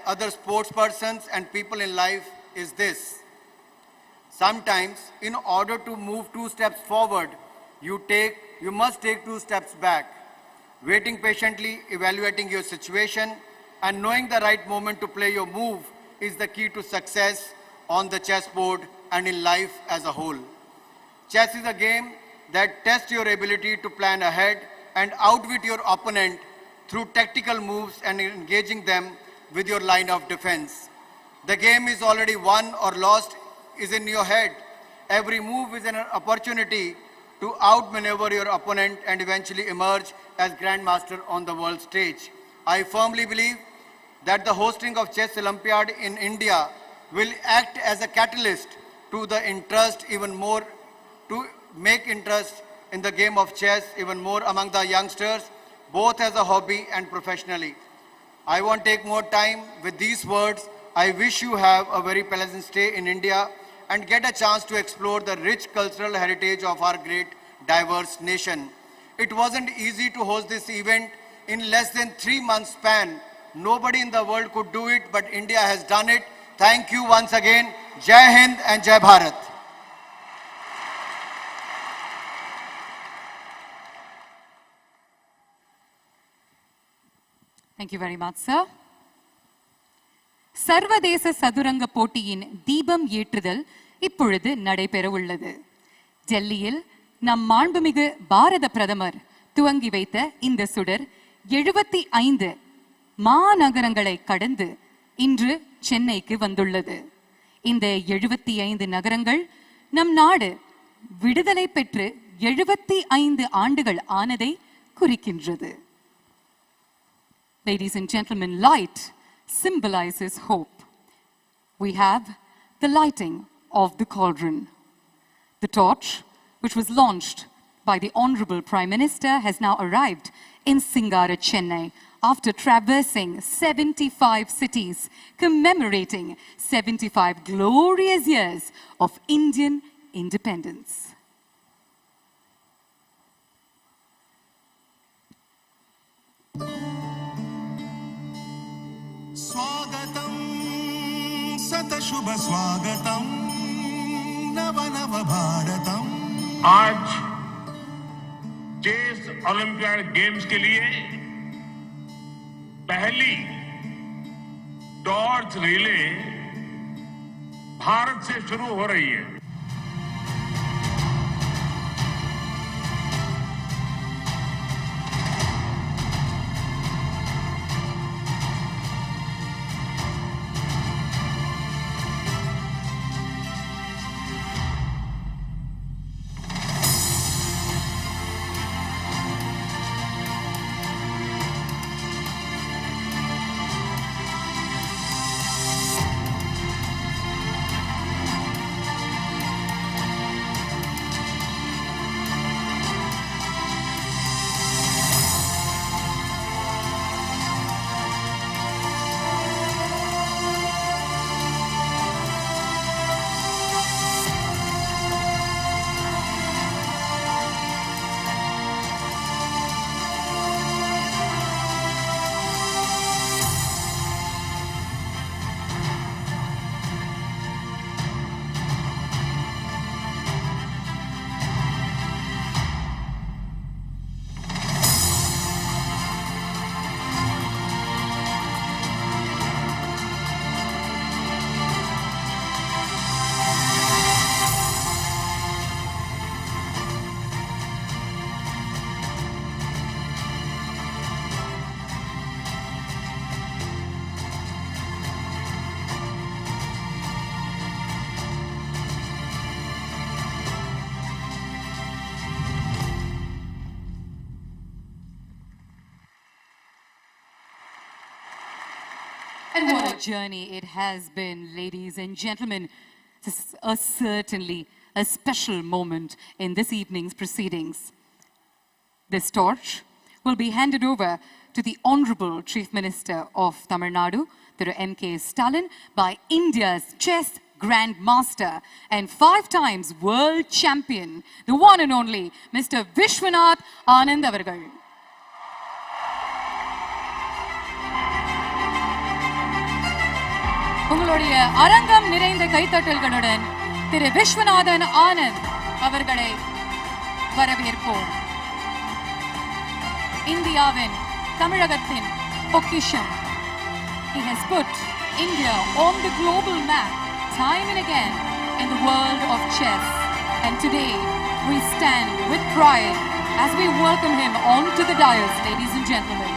other sports persons and people in life, is this. Sometimes, in order to move 2 steps forward, you must take 2 steps back. Waiting patiently, evaluating your situation, and knowing the right moment to play your move is the key to success on the chessboard and in life as a whole. Chess is a game that tests your ability to plan ahead and outwit your opponent through tactical moves and engaging them with your line of defense. The game is already won or lost is in your head. Every move is an opportunity to outmaneuver your opponent and eventually emerge as grandmaster on the world stage. I firmly believe that the hosting of Chess Olympiad in India will act as a catalyst to the interest even more, to make interest in the game of chess even more among the youngsters, both as a hobby and professionally. I won't take more time with these words. I wish you have a very pleasant stay in India and get a chance to explore the rich cultural heritage of our great diverse nation. It wasn't easy to host this event in less than 3 months span. Nobody in the world could do it, but India has done it. Thank you once again. Jai Hind and Jai Bharat. Thank you very much, sir. சர்வதேச சதுரங்க போட்டியின் தீபம் ஏற்றுதல் இப்பொழுது நடைபெற உள்ளது. டெல்லியில் நம் மாண்புமிகு பாரத பிரதமர் துவங்கி வைத்த இந்த சுடர் 75 மாநகரங்களை கடந்து இன்று சென்னைக்கு வந்துள்ளது. இந்த 75 நகரங்கள் நம் நாடு விடுதலை பெற்று 75 ஆண்டுகள் ஆனதை குறிக்கின்றது. Ladies and gentlemen, light symbolizes hope. We have the lighting of the cauldron. The torch, which was launched by the Honorable Prime Minister, has now arrived in Singara, Chennai, after traversing 75 cities, commemorating 75 glorious years of Indian independence. स्वागतं सतशुभ स्वागतं नव नव भारतम्। आज chess olympiad games के लिए पहली torch relay Bharat से शुरू हो रही है। And what a journey it has been, ladies and gentlemen. This is certainly a special moment in this evening's proceedings. This torch will be handed over to the Honorable Chief Minister of Tamil Nadu, Thiru M.K. Stalin, by India's chess Grandmaster and 5 times world champion, the one and only Mr. Vishwanath Anand avargal. உங்களுடைய அரங்கம் நிறைந்த கைத்தட்டல்களுடன் திரு விஸ்வநாதன் ஆனந்த் அவர்களை வரவேற்போம். இந்தியாவின் தமிழகத்தின் பொக்கிஷம். He has put India on the global map time and again in the world of chess. And today we stand with pride as we welcome him onto the dais, ladies and gentlemen.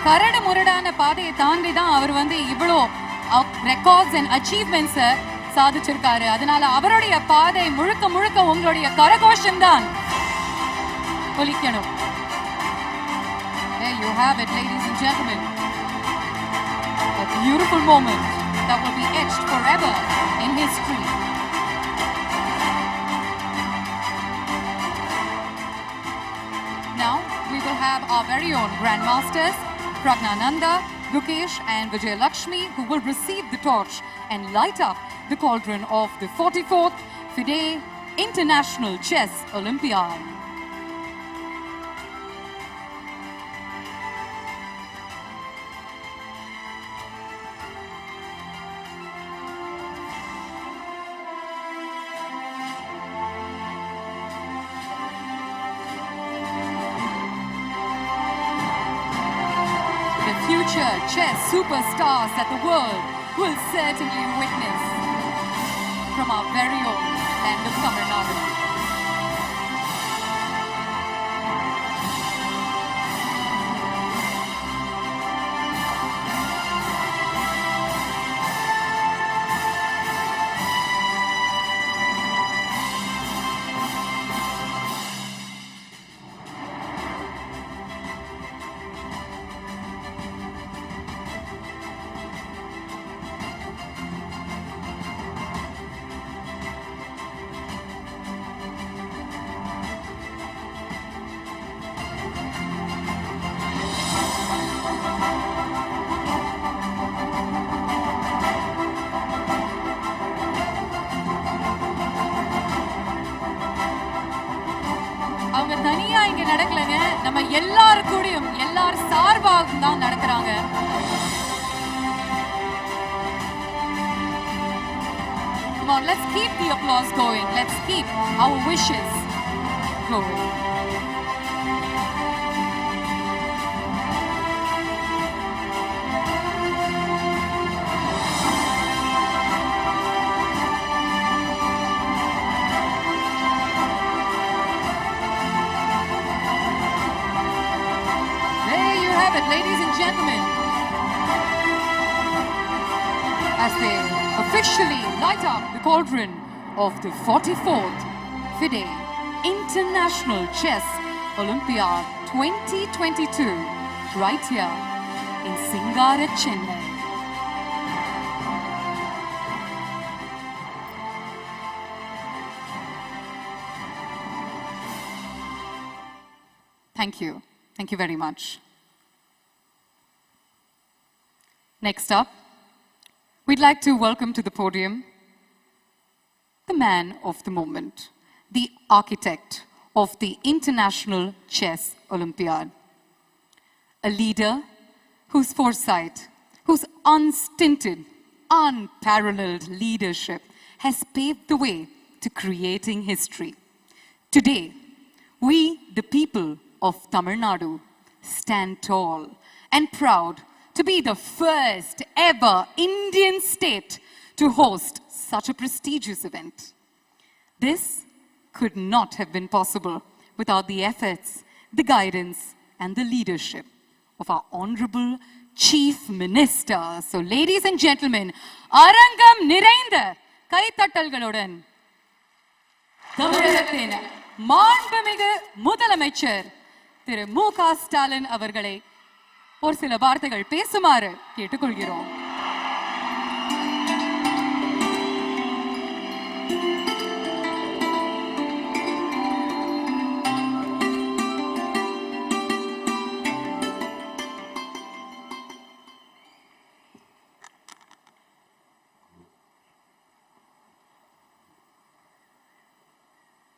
கரடு முரடான பாதையை தாண்டி தான் அவர் இவ்வளோ records and achievements சாதிச்சிருக்காரு. அதனால அவருடைய பாதை முழுக்க முழுக்க உங்களுடைய கரகோஷம் தான் ஒலிக்கணும். There you have it, ladies and gentlemen. A beautiful moment that will be etched forever in history. Now we will have our very own grandmasters, Pragnananda, Gukesh and Vijayalakshmi, who will receive the torch and light up the cauldron of the 44th FIDE International Chess Olympiad. Future chess superstars that the world will certainly witness from our very own land of Tamil Nadu. அவங்க தனியா இங்க நடக்கலங்க, நம்ம எல்லாரும் கூடயும் எல்லாரும் சார்பாக தான் நடக்கறாங்க. Come on, let's keep the applause going. Let's keep our wishes going. Ladies and gentlemen, as they officially light up the cauldron of the 44th FIDE International Chess Olympiad 2022 right here in Singara, Chennai. Thank you. Thank you very much. Next up, we'd like to welcome to the podium the man of the moment, the architect of the International Chess Olympiad, a leader whose foresight, whose unstinted, unparalleled leadership has paved the way to creating history. Today, we, the people of Tamil Nadu, stand tall and proud to be the first ever Indian state to host such a prestigious event. This could not have been possible without the efforts, the guidance and the leadership of our Honorable Chief Minister. So ladies and gentlemen, அரங்கம் நிறைந்த கைத்தட்டல்களுடன் தமிழகத்தின் மாண்புமிகு முதலமைச்சர் திரு மு.க. ஸ்டாலின் அவர்களை ஒரு சில வார்த்தைகள் பேசுமாறு கேட்டுக்கொள்கிறோம்.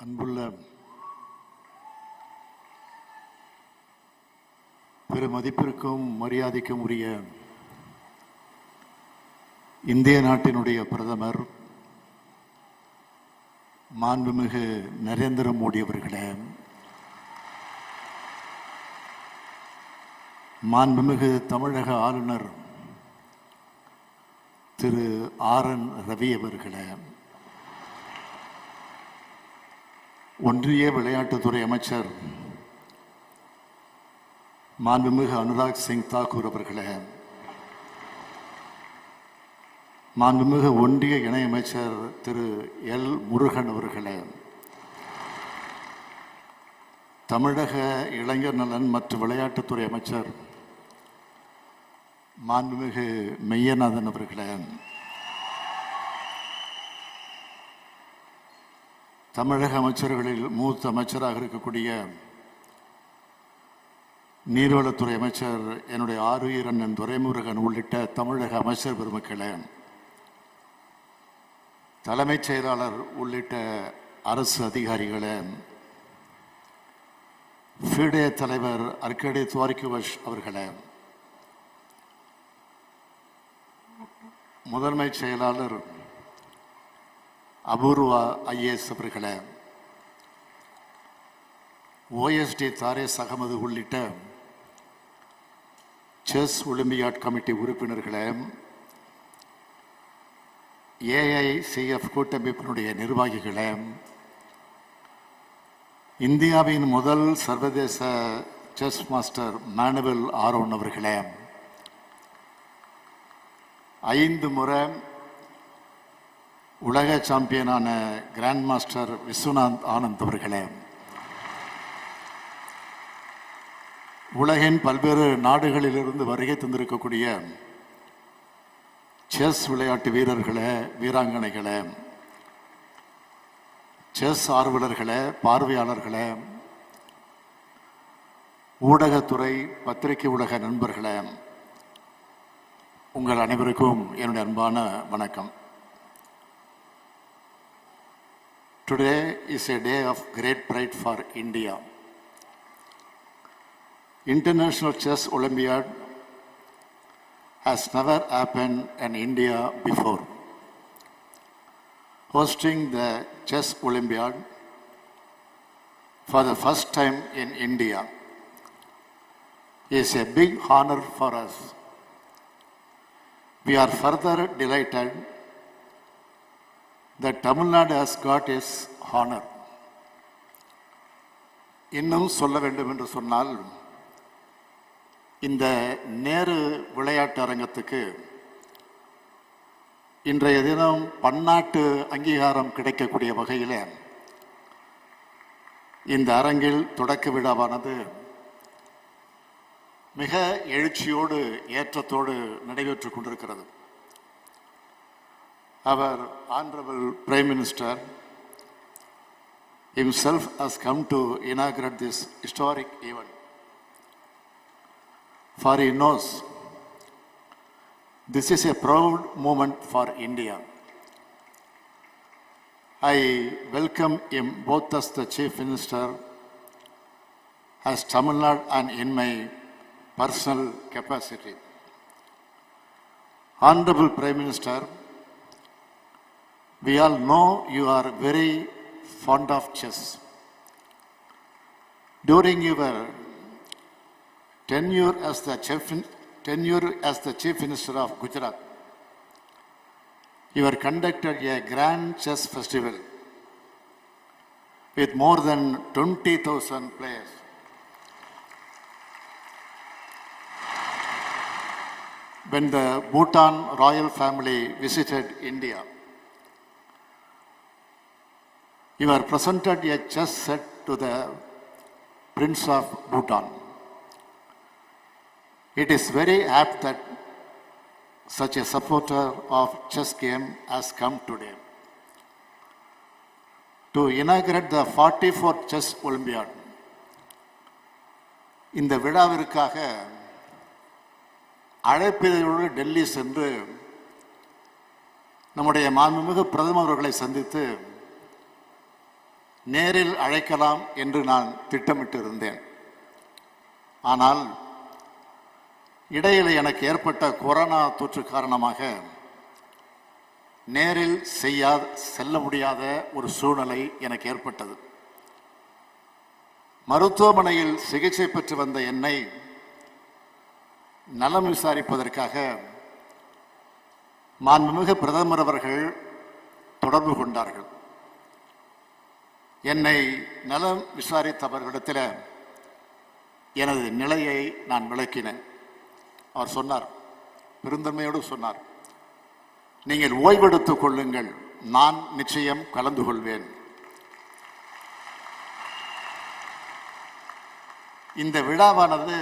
அன்புள்ள பெருமதிப்பிற்கும் மரியாதைக்கும் உரிய இந்திய நாட்டினுடைய பிரதமர் மாண்புமிகு நரேந்திர மோடி அவர்களே, மாண்புமிகு தமிழக ஆளுநர் திரு ஆர்.என். ரவி அவர்களே, ஒன்றிய விளையாட்டுத்துறை அமைச்சர் மாண்புமிகு அனுராக் சிங் தாக்கூர் அவர்களே, மாண்புமிகு ஒன்றிய இணையமைச்சர் திரு எல். முருகன் அவர்களே, தமிழக இளைஞர் நலன் மற்றும் விளையாட்டுத்துறை அமைச்சர் மாண்புமிகு மெய்யநாதன் அவர்களே, தமிழக அமைச்சர்களில் மூத்த அமைச்சராக இருக்கக்கூடிய நீர்வளத்துறை அமைச்சர் என்னுடைய ஆருயிர் அண்ணன் துரைமுருகன் உள்ளிட்ட தமிழக அமைச்சர் பெருமக்களே, தலைமைச் செயலாளர் உள்ளிட்ட அரசு அதிகாரிகளே, FIDE தலைவர் அர்கடி துவாரிக்குவஷ் அவர்களே, முதன்மைச் செயலாளர் அபூர்வா ஐஏஎஸ் அவர்களே, OSD தாரேஸ் அகமது உள்ளிட்ட செஸ் ஒலிம்பியாட் கமிட்டி உறுப்பினர்களே, AICF கூட்டமைப்பினுடைய நிர்வாகிகளே, இந்தியாவின் முதல் சர்வதேச செஸ் மாஸ்டர் மேனுவல் ஆரோன் அவர்களே, 5 முறை உலக சாம்பியனான கிராண்ட் மாஸ்டர் விஸ்வநாத் ஆனந்த் அவர்களே, உலகின் பல்வேறு நாடுகளிலிருந்து வருகை தந்திருக்கக்கூடிய செஸ் விளையாட்டு வீரர்களே, வீராங்கனைகளே, செஸ் ஆர்வலர்களே, பார்வையாளர்களே, ஊடகத்துறை பத்திரிகை ஊடக நண்பர்களே, உங்கள் அனைவருக்கும் என்னுடைய அன்பான வணக்கம். Today is a day of great pride for India. International Chess Olympiad has never happened in India before. Hosting the Chess Olympiad for the first time in India is a big honor for us. We are further delighted that Tamil Nadu has got its honor. இன்னும் சொல்ல வேண்டும் என்று சொன்னால், இந்த நேரு விளையாட்டு அரங்கத்துக்கு இன்றைய தினம் பன்னாட்டு அங்கீகாரம் கிடைக்கக்கூடிய வகையில் இந்த அரங்கில் தொடக்க விழாவானது மிக எழுச்சியோடு ஏற்றத்தோடு நடைபெற்றுக் கொண்டிருக்கிறது. Our Honorable Prime Minister himself has come to inaugurate this historic event. For he knows this is a proud moment for India. I welcome him both as the Chief Minister, as Tamil Nadu, and in my personal capacity. Honorable Prime Minister, we all know you are very fond of chess. During your tenure as the Chief Minister of Gujarat, you have conducted a grand chess festival with more than 20,000 players. when the Bhutan royal family visited India. You were presented a chess set to the Prince of Bhutan. It is very apt that such a supporter of chess game has come today to inaugurate the 44th Chess Olympiad. இந்த விழாவிற்காக அழைப்பிதழோடு டெல்லி சென்று நம்முடைய மாண்புமிகு பிரதமர் அவர்களை சந்தித்து நேரில் அழைக்கலாம் என்று நான் திட்டமிட்டு இருந்தேன். ஆனால் இடையில் எனக்கு ஏற்பட்ட கொரோனா தொற்று காரணமாக நேரில் செல்ல முடியாத ஒரு சூழ்நிலை எனக்கு ஏற்பட்டது. மருத்துவமனையில் சிகிச்சை பெற்று வந்த என்னை நலம் விசாரிப்பதற்காக மாண்புமிகு பிரதமர் அவர்கள் தொடர்பு கொண்டார்கள். என்னை நலம் விசாரித்தவர்களிடத்தில் எனது நிலையை நான் விளக்கினேன். அவர் சொன்னார், பெருந்தன்மையோடு சொன்னார், நீங்கள் ஓய்வெடுத்துக் கொள்ளுங்கள், நான் நிச்சயம் கலந்து கொள்வேன். இந்த விழாவானது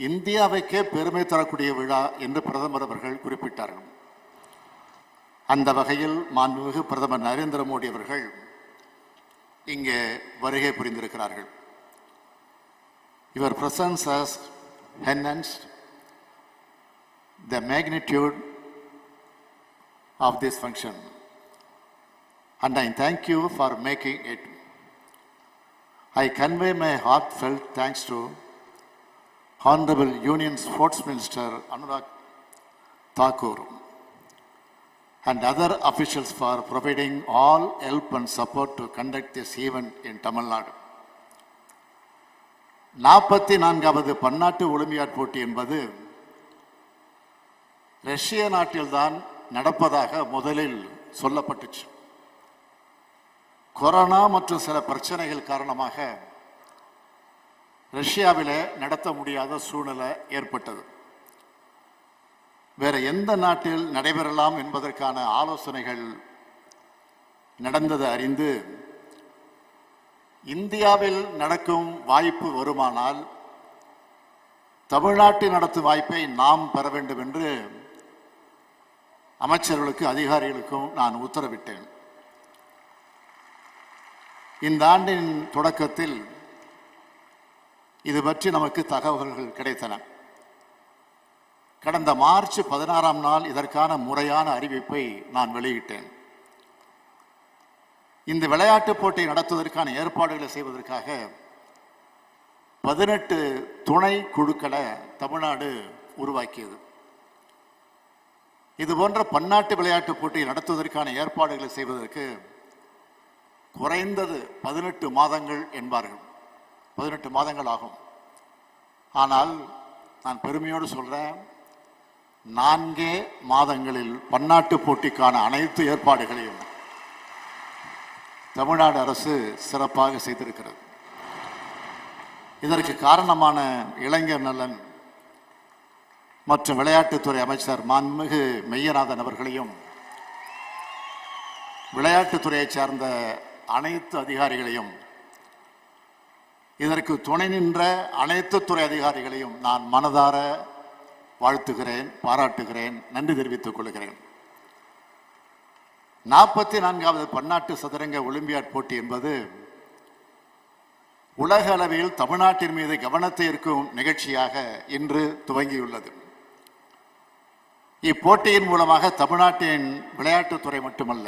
இந்தியாவுக்கே பெருமை தரக்கூடிய விழா என்று பிரதமர் அவர்கள் குறிப்பிட்டார்கள். அந்த வகையில் மாண்புமிகு பிரதமர் நரேந்திர மோடி அவர்கள் இங்கே வருகை புரிந்திருக்கிறார்கள். Your presence has enhanced the magnitude of this function, and I thank you for making it. I convey my heartfelt thanks to Honorable Union Sports Minister Anurag Thakur and other officials for providing all help and support to conduct this event in Tamil Nadu. 44வது பன்னாட்டு olympiad போட்டி என்பது ரஷ்ய நாட்டில்தான் நடப்பதாக முதலில் சொல்லப்பட்டுச்சு. Corona மற்றும் சில பிரச்சனைகள் காரணமாக ரஷ்யாவில் நடத்த முடியாத சூழ்நிலை ஏற்பட்டது. வேற எந்த நாட்டில் நடைபெறலாம் என்பதற்கான ஆலோசனைகள் நடந்தது அறிந்து இந்தியாவில் நடக்கும் வாய்ப்பு வருமானால் தமிழ்நாட்டில் நடத்தும் வாய்ப்பை நாம் பெற வேண்டும் என்று அமைச்சர்களுக்கு அதிகாரிகளுக்கும் நான் உத்தரவிட்டேன். இந்த ஆண்டின் தொடக்கத்தில் இது பற்றி நமக்கு தகவல்கள் கிடைத்தன. கடந்த மார்ச் 16ஆம் நாள் இதற்கான முறையான அறிவிப்பை நான் வெளியிட்டேன். இந்த விளையாட்டுப் போட்டியை நடத்துவதற்கான ஏற்பாடுகளை செய்வதற்காக 18 துணை குழுக்களை தமிழ்நாடு உருவாக்கியது. இது போன்ற பன்னாட்டு விளையாட்டுப் போட்டியை நடத்துவதற்கான ஏற்பாடுகளை செய்வதற்கு குறைந்தது 18 மாதங்கள் என்பார்கள். 18 மாதங்கள் ஆகும். ஆனால் நான் பெருமையோடு சொல்றேன், 4 மாதங்களில் பன்னாட்டு போட்டிக்கான அனைத்து ஏற்பாடுகளையும் தமிழ்நாடு அரசு சிறப்பாக செய்திருக்கிறது. இதற்கு காரணமான இளைஞர் நலன் மற்றும் விளையாட்டுத்துறை அமைச்சர் மாண்புமிகு மெய்யநாதன் அவர்களையும் விளையாட்டுத்துறையை சார்ந்த அனைத்து அதிகாரிகளையும் இதற்கு துணை நின்ற அனைத்து துறை அதிகாரிகளையும் நான் மனதார வாழ்த்துகிறேன், பாராட்டுகிறேன், நன்றி தெரிவித்துக் கொள்கிறேன். 44வது பன்னாட்டு சதுரங்க ஒலிம்பியாட் போட்டி என்பது உலக அளவில் தமிழ்நாட்டின் மீது கவனத்தை ஈர்க்கும் நிகழ்ச்சியாக இன்று துவங்கியுள்ளது. இப்போட்டியின் மூலமாக தமிழ்நாட்டின் விளையாட்டுத்துறை மட்டுமல்ல,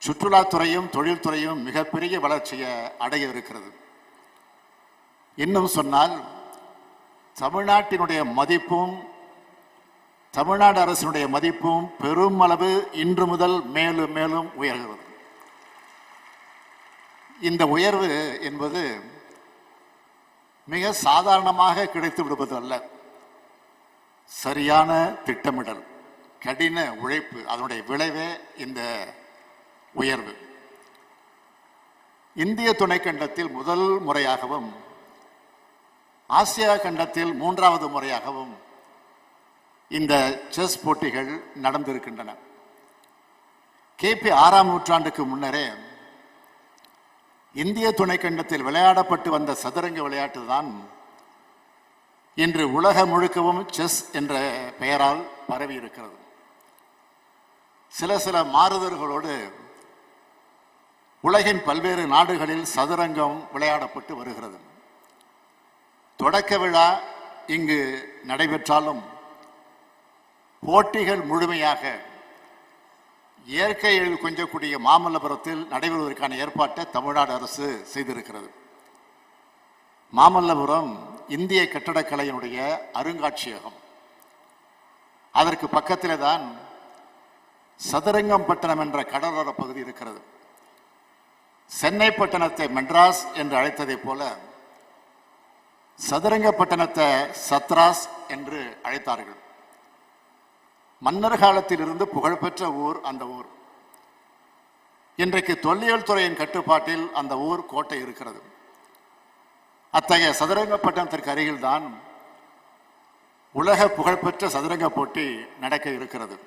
சுற்றுலாத்துறையும் தொழில்துறையும் மிகப்பெரிய வளர்ச்சியை அடைய இருக்கிறது. இன்னும் சொன்னால் தமிழ்நாட்டினுடைய மதிப்பும் தமிழ்நாடு அரசினுடைய மதிப்பும் பெரும் அளவு இன்று முதல் மேலும் மேலும் உயர்கிறது. இந்த உயர்வு என்பது மிக சாதாரணமாக கிடைத்து விடுவது அல்ல. சரியான திட்டமிடல், கடின உழைப்பு, அதனுடைய விளைவே இந்த உயர்வு. இந்திய துணைக்கண்டத்தில் முதல் முறையாகவும் ஆசியா கண்டத்தில் 3வது முறையாகவும் இந்த செஸ் போட்டிகள் நடந்திருக்கின்றன. கிபி 6ஆம் நூற்றாண்டுக்கு முன்னரே இந்திய துணைக்கண்டத்தில் விளையாடப்பட்டு வந்த சதுரங்க விளையாட்டு தான் இன்று உலகம் முழுக்கவும் செஸ் என்ற பெயரால் பரவி இருக்கிறது. சில மாறுதல்களோடு உலகின் பல்வேறு நாடுகளில் சதுரங்கம் விளையாடப்பட்டு வருகிறது. தொடக்க விழா இங்கு நடைபெற்றாலும் போட்டிகள் முழுமையாக இயற்கை எழில் கொஞ்சக்கூடிய மாமல்லபுரத்தில் நடைபெறுவதற்கான ஏற்பாட்டை தமிழ்நாடு அரசு செய்திருக்கிறது. மாமல்லபுரம் இந்திய கட்டடக்கலையினுடைய அருங்காட்சியகம். அதற்கு பக்கத்திலே தான் சதுரங்கம்பட்டினம் என்ற கடலோர பகுதி இருக்கிறது. சென்னை பட்டணத்தை மெட்ராஸ் என்று அழைத்ததை போல சதுரங்கப்பட்டினத்தை சத்ராஸ் என்று அழைத்தார்கள். மன்னர் காலத்தில் இருந்து புகழ்பெற்ற ஊர் அந்த ஊர். இன்றைக்கு தொல்லியல் துறையின் கட்டுப்பாட்டில் அந்த ஊர் கோட்டை இருக்கிறது. அத்தகைய சதுரங்கப்பட்டினத்திற்கு அருகில் தான் உலக புகழ்பெற்ற சதுரங்க போட்டி நடக்க இருக்கிறது.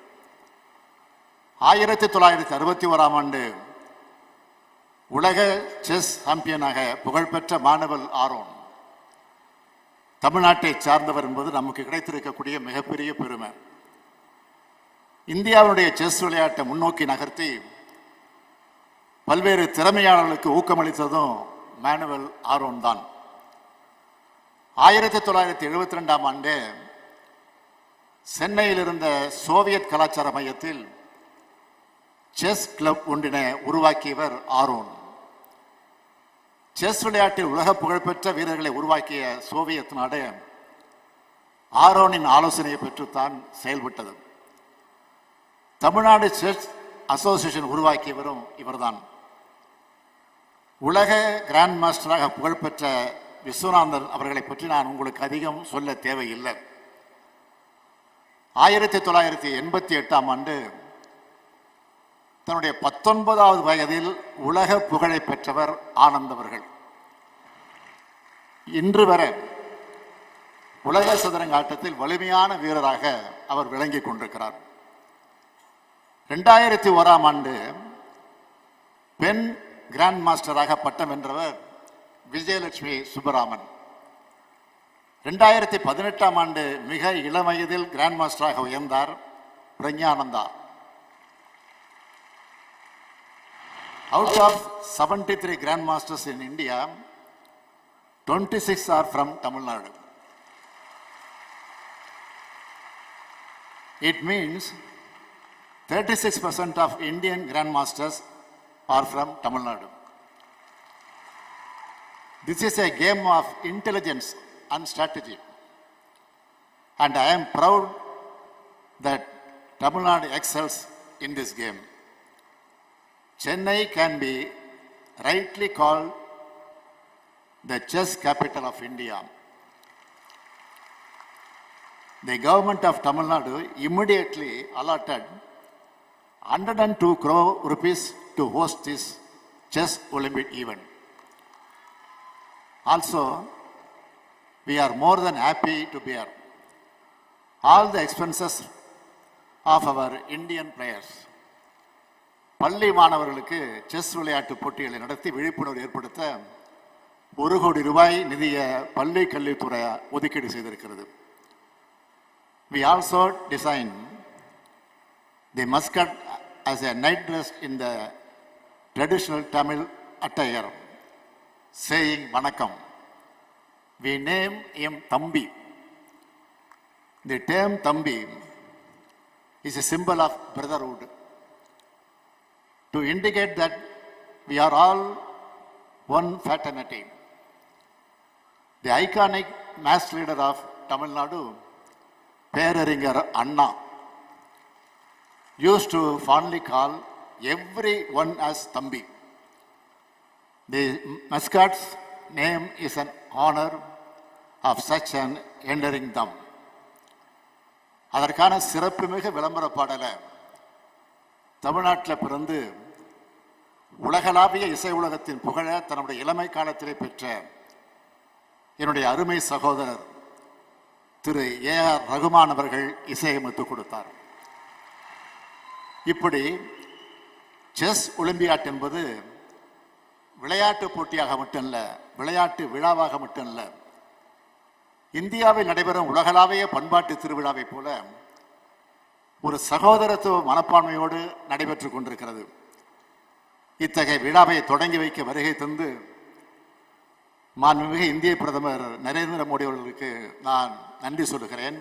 1961ஆம் ஆண்டு உலக செஸ் சாம்பியனாக புகழ்பெற்ற மாணவல் ஆரோன் தமிழ்நாட்டை சார்ந்தவர் என்பது நமக்கு கிடைத்திருக்கக்கூடிய மிகப்பெரிய பெருமை. இந்தியாவுடைய செஸ் விளையாட்டை முன்னோக்கி நகர்த்தி பல்வேறு திறமையாளர்களுக்கு ஊக்கமளித்ததும் மானுவல் ஆரோன் தான். 1972ஆம் ஆண்டு சென்னையில் இருந்த சோவியத் கலாச்சார மையத்தில் செஸ் கிளப் ஒன்றினை உருவாக்கியவர் ஆரோன். செஸ் விளையாட்டில் உலக புகழ்பெற்ற வீரர்களை உருவாக்கிய சோவியத் நாடு ஆரோனின் ஆலோசனையை பெற்றுத்தான் செயல்பட்டது. தமிழ்நாடு செஸ் அசோசியேஷன் உருவாக்கியவரும் இவர்தான். உலக கிராண்ட் மாஸ்டராக புகழ்பெற்ற விஸ்வநாதன் அவர்களை பற்றி நான் உங்களுக்கு அதிகம் சொல்ல தேவையில்லை. 1988ஆம் ஆண்டு தன்னுடைய 19வது வயதில் உலக புகழை பெற்றவர் ஆனந்த் அவர்கள். இன்று வரை உலக சதுரங்க ஆட்டத்தில் வலிமையான வீரராக அவர் விளங்கிக் கொண்டிருக்கிறார். 2001ஆம் ஆண்டு பெண் கிராண்ட் மாஸ்டராக பட்டம் வென்றவர் விஜயலட்சுமி சுப்பராமன். 2018ஆம் ஆண்டு மிக இளம் வயதில் grand மாஸ்டராக உயர்ந்தார் Praggnanandhaa. Out of 73 Grand Masters in India, 26 are from Tamil Nadu. It means 36% of Indian Grand Masters are from Tamil Nadu. This is a game of intelligence and strategy. And I am proud that Tamil Nadu excels in this game. Chennai can be rightly called the chess capital of India. The government of Tamil Nadu immediately allotted 102 crore rupees to host this Chess Olympiad event. Also, we are more than happy to bear all the expenses of our Indian players. பள்ளி மாணவர்களுக்கு chess விளையாட்டு போட்டிகளை நடத்தி விழிப்புணர்வு ஏற்படுத்த 1 கோடி ரூபாய் நிதியை பள்ளி கல்வித்துறை ஒதுக்கீடு செய்திருக்கிறது. We also designed the mascot as a night dress in the traditional Tamil attire, saying Vanakkam. We name him Thambi. The term Thambi is a symbol of brotherhood, to indicate that we are all one fraternity. The iconic mass leader of Tamil Nadu, Peraringer Anna, used to fondly call everyone as Thambi. The mascot's name is an honor of such an enduring them. அதற்கான சிறப்புமிகு விளம்பர பாடலை தமிழ்நாட்டில் பிறந்து உலகளாவிய இசை உலகத்தின் புகழ தன்னுடைய இளமை காலத்திலே பெற்ற என்னுடைய அருமை சகோதரர் திரு ஏ.ஆர். ரகுமான் அவர்கள் இசையமைத்து கொடுத்தார். இப்படி செஸ் ஒலிம்பியாட் என்பது விளையாட்டு போட்டியாக மட்டுமல்ல, விளையாட்டு விழாவாக மட்டுமல்ல, இந்தியாவில் நடைபெறும் உலகளாவிய பண்பாட்டு திருவிழாவை போல ஒரு சகோதரத்துவ மனப்பான்மையோடு நடைபெற்றுக் கொண்டிருக்கிறது. இத்தகைய விழாவை தொடங்கி வைக்க வருகை தந்து மாண்புமிகு இந்திய பிரதமர் நரேந்திர மோடி அவர்களுக்கு நான் நன்றி சொல்லுகிறேன்.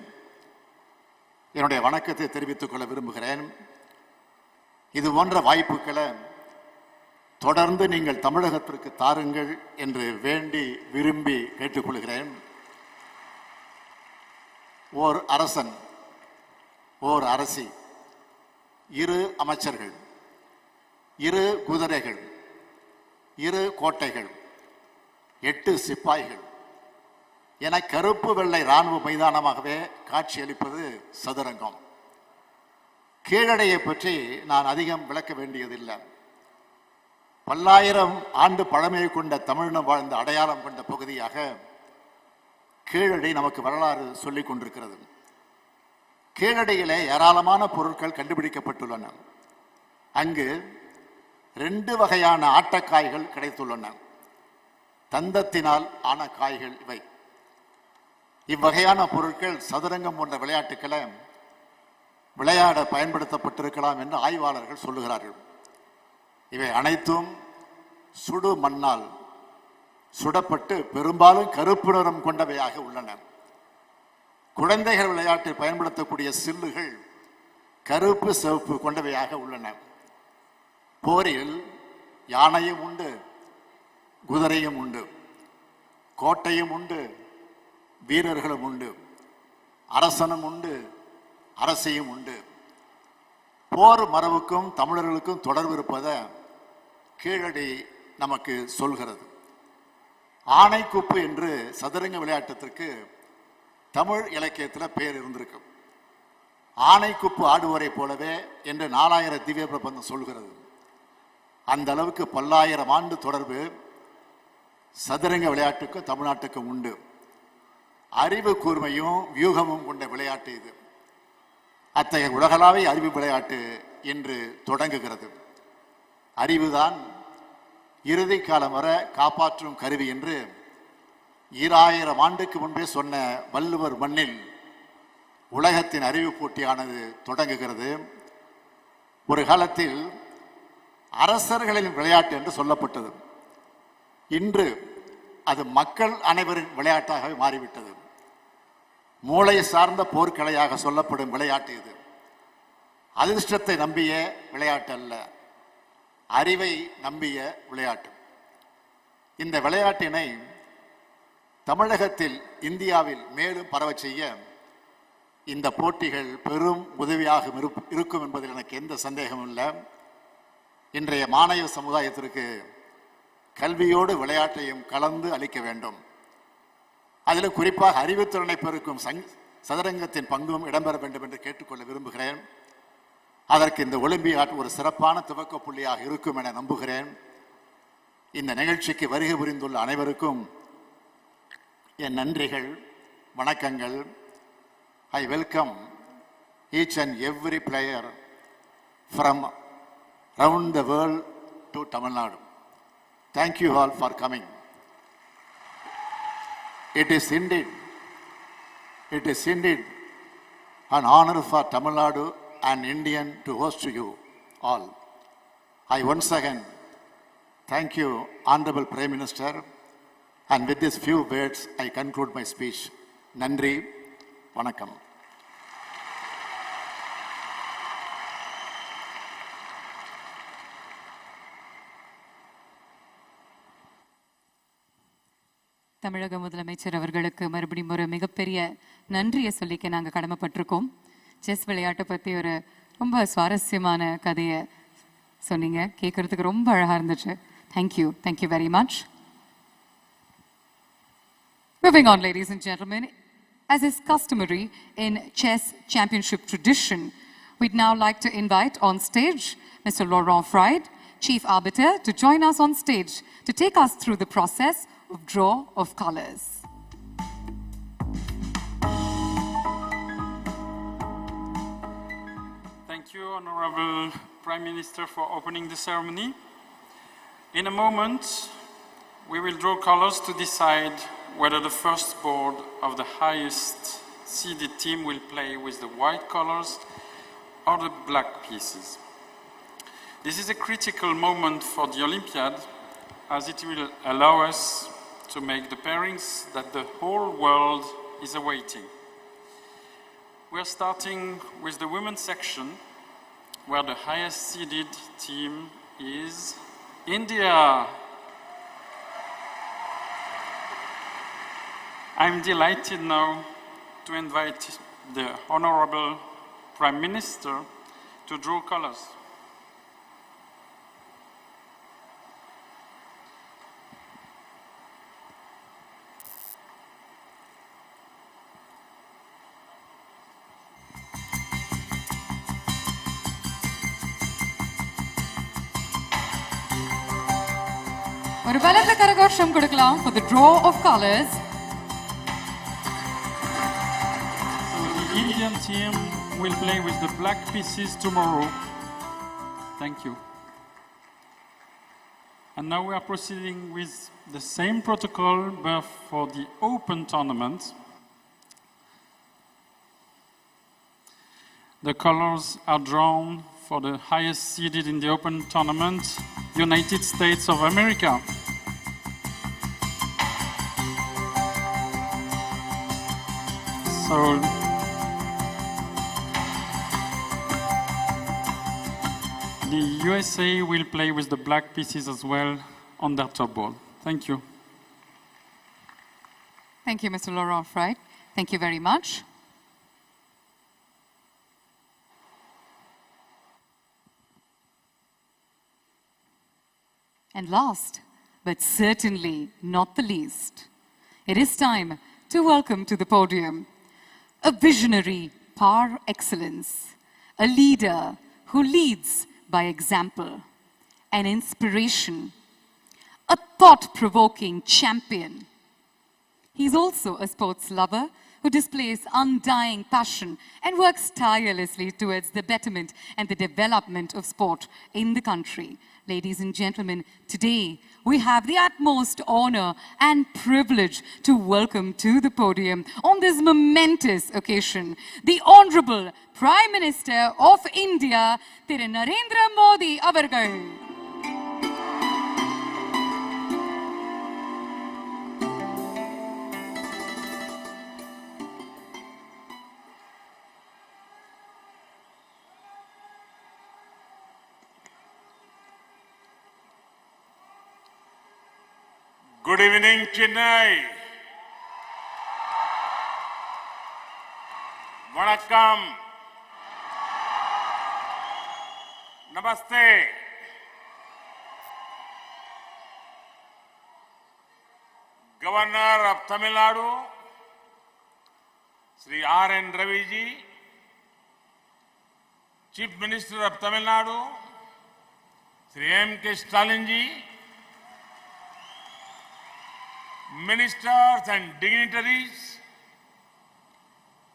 என்னுடைய வணக்கத்தை தெரிவித்துக் கொள்ள விரும்புகிறேன். இது போன்ற வாய்ப்புகளை தொடர்ந்து நீங்கள் தமிழகத்திற்கு தாருங்கள் என்று வேண்டி விரும்பி கேட்டுக்கொள்கிறேன். ஓர் அரசன், ஓர் அரசி, 2 அமைச்சர்கள், 2 குதிரைகள், 2 கோட்டைகள், 8 சிப்பாய்கள் என கருப்பு வெள்ளை இராணுவ மைதானமாகவே காட்சியளிப்பது சதுரங்கம். கீழடையை பற்றி நான் அதிகம் விளக்க வேண்டியதில்லை. பல்லாயிரம் ஆண்டு பழமையை கொண்ட தமிழினம் வாழ்ந்த அடையாளம் கொண்ட பகுதியாக கீழடை நமக்கு வரலாறு சொல்லிக் கொண்டிருக்கிறது. கீழடையிலே ஏராளமான பொருட்கள் கண்டுபிடிக்கப்பட்டுள்ளன. அங்கு 2 வகையான ஆட்டக்காய்கள் கிடைத்துள்ளன. தந்தத்தினால் ஆன காய்கள் இவை. இவ்வகையான பொருட்கள் சதுரங்கம் போன்ற விளையாட்டுக்களை விளையாட பயன்படுத்தப்பட்டிருக்கலாம் என்று ஆய்வாளர்கள் சொல்லுகிறார்கள். இவை அனைத்தும் சுடு மண்ணால் சுடப்பட்டு பெரும்பாலும் கருப்பு நிறம் கொண்டவையாக உள்ளன. குழந்தைகள் விளையாட்டில் பயன்படுத்தக்கூடிய சில்லுகள் கருப்பு சிவப்பு கொண்டவையாக உள்ளன. போரில் யானையும் உண்டு, குதிரையும் உண்டு, கோட்டையும் உண்டு, வீரர்களும் உண்டு, அரசனும் உண்டு, அரசியும் உண்டு. போர் மரபுக்கும் தமிழர்களுக்கும் தொடர்பு இருப்பதை கீழடி நமக்கு சொல்கிறது. ஆணைக்குப்பு என்று சதுரங்க விளையாட்டத்திற்கு தமிழ் இலக்கியத்தில் பெயர் இருந்திருக்கு. ஆணைக்குப்பு ஆடுவரை போலவே என்று 4000 திவ்ய பிரபந்தம் சொல்கிறது. அந்த அளவுக்கு பல்லாயிரம் ஆண்டு தொடர்பு சதுரங்க விளையாட்டுக்கும் தமிழ்நாட்டுக்கும் உண்டு. அறிவு கூர்மையும் வியூகமும் கொண்ட விளையாட்டு இது. அத்தகைய உலகளாவிய அறிவு விளையாட்டு இன்று தொடங்குகிறது. அறிவுதான் இறுதி காலம் வர காப்பாற்றும் கருவி என்று 2000 ஆண்டுக்கு முன்பே சொன்ன வள்ளுவர் மண்ணில் உலகத்தின் அறிவு போட்டியானது தொடங்குகிறது. ஒரு காலத்தில் அரசர்களின் விளையாட்டு என்று சொல்லப்பட்டது. இன்று அது மக்கள் அனைவரின் விளையாட்டாக மாறிவிட்டது. மூளை சார்ந்த போர்க்கலையாக சொல்லப்படும் விளையாட்டு இது. அதிர்ஷ்டத்தை நம்பிய விளையாட்டு அல்ல, அறிவை நம்பிய விளையாட்டு. இந்த விளையாட்டினை தமிழகத்தில், இந்தியாவில் மேலும் பரவச் செய்ய இந்த போட்டிகள் பெரும் உதவியாக இருக்கும் என்பதில் எனக்கு எந்த சந்தேகமும் இல்லை. இன்றைய மாணவ சமுதாயத்திற்கு கல்வியோடு விளையாட்டையும் கலந்து அளிக்க வேண்டும். அதில் குறிப்பாக அறிவுத்திறனை பெருக்கும் சதுரங்கத்தின் பங்கும் இடம்பெற வேண்டும் என்று கேட்டுக்கொள்ள விரும்புகிறேன். அதற்கு இந்த ஒலிம்பியாட் ஒரு சிறப்பான துவக்க புள்ளியாக இருக்கும் என நம்புகிறேன். இந்த நிகழ்ச்சிக்கு வருகை புரிந்துள்ள அனைவருக்கும் என் நன்றிகள், வணக்கங்கள். I welcome each and every player from around the world to Tamil Nadu. Thank you all for coming. It is indeed an honor for Tamil Nadu and Indian to host you all. I once again thank you, Honorable Prime Minister, and with these few words I conclude my speech. Nandri, vanakkam. தமிழக முதலமைச்சர் அவர்களுக்கு மறுபடியும் ஒரு மிகப்பெரிய நன்றியை சொல்லிக்க நாங்கள் கடமைப்பட்டிருக்கோம். Chess விளையாட்டை பற்றி ஒரு ரொம்ப சுவாரஸ்யமான கதையை சொன்னீங்க. கேட்கறதுக்கு ரொம்ப அழகாக இருந்துச்சு. Thank you very much. Moving on, ladies and gentlemen, as is customary in chess championship tradition, we'd now like to invite on stage Mr. Laurent Fried, Chief Arbiter, to join us on stage to take us through the process of draw of colors. Honorable Prime Minister, for opening the ceremony. In a moment, we will draw colors to decide whether the first board of the highest seeded team will play with the white colors or the black pieces. This is a critical moment for the Olympiad, as it will allow us to make the pairings that the whole world is awaiting. We are starting with the women's section, where the highest seeded team is India. I'm delighted now to invite the Honorable Prime Minister to draw colors. ஒரு பலத்த கரகோஷம் கொடுக்கலாம் for the draw of colors. So the Indian team will play with the black pieces tomorrow. Thank you. And now we are proceeding with the same protocol but for the open tournament. The colors are drawn for the highest seeded in the open tournament, United States of America. So the USA will play with the black pieces as well on their top board. Thank you. Thank you, Mr. Laurent Fried. Thank you very much. And last, but certainly not the least, it is time to welcome to the podium a visionary par excellence, a leader who leads by example, an inspiration, a thought-provoking champion. He's also a sports lover who displays undying passion and works tirelessly towards the betterment and the development of sport in the country. Ladies and gentlemen, today we have the utmost honor and privilege to welcome to the podium on this momentous occasion the Honorable Prime Minister of India, Shri Narendra Modi avargal. Good evening, Chennai. Vanakkam. Namaste. Governor of Tamil Nadu, Shri R.N. Ravi ji, Chief Minister of Tamil Nadu, Shri M.K. Stalin ji, Ministers and dignitaries,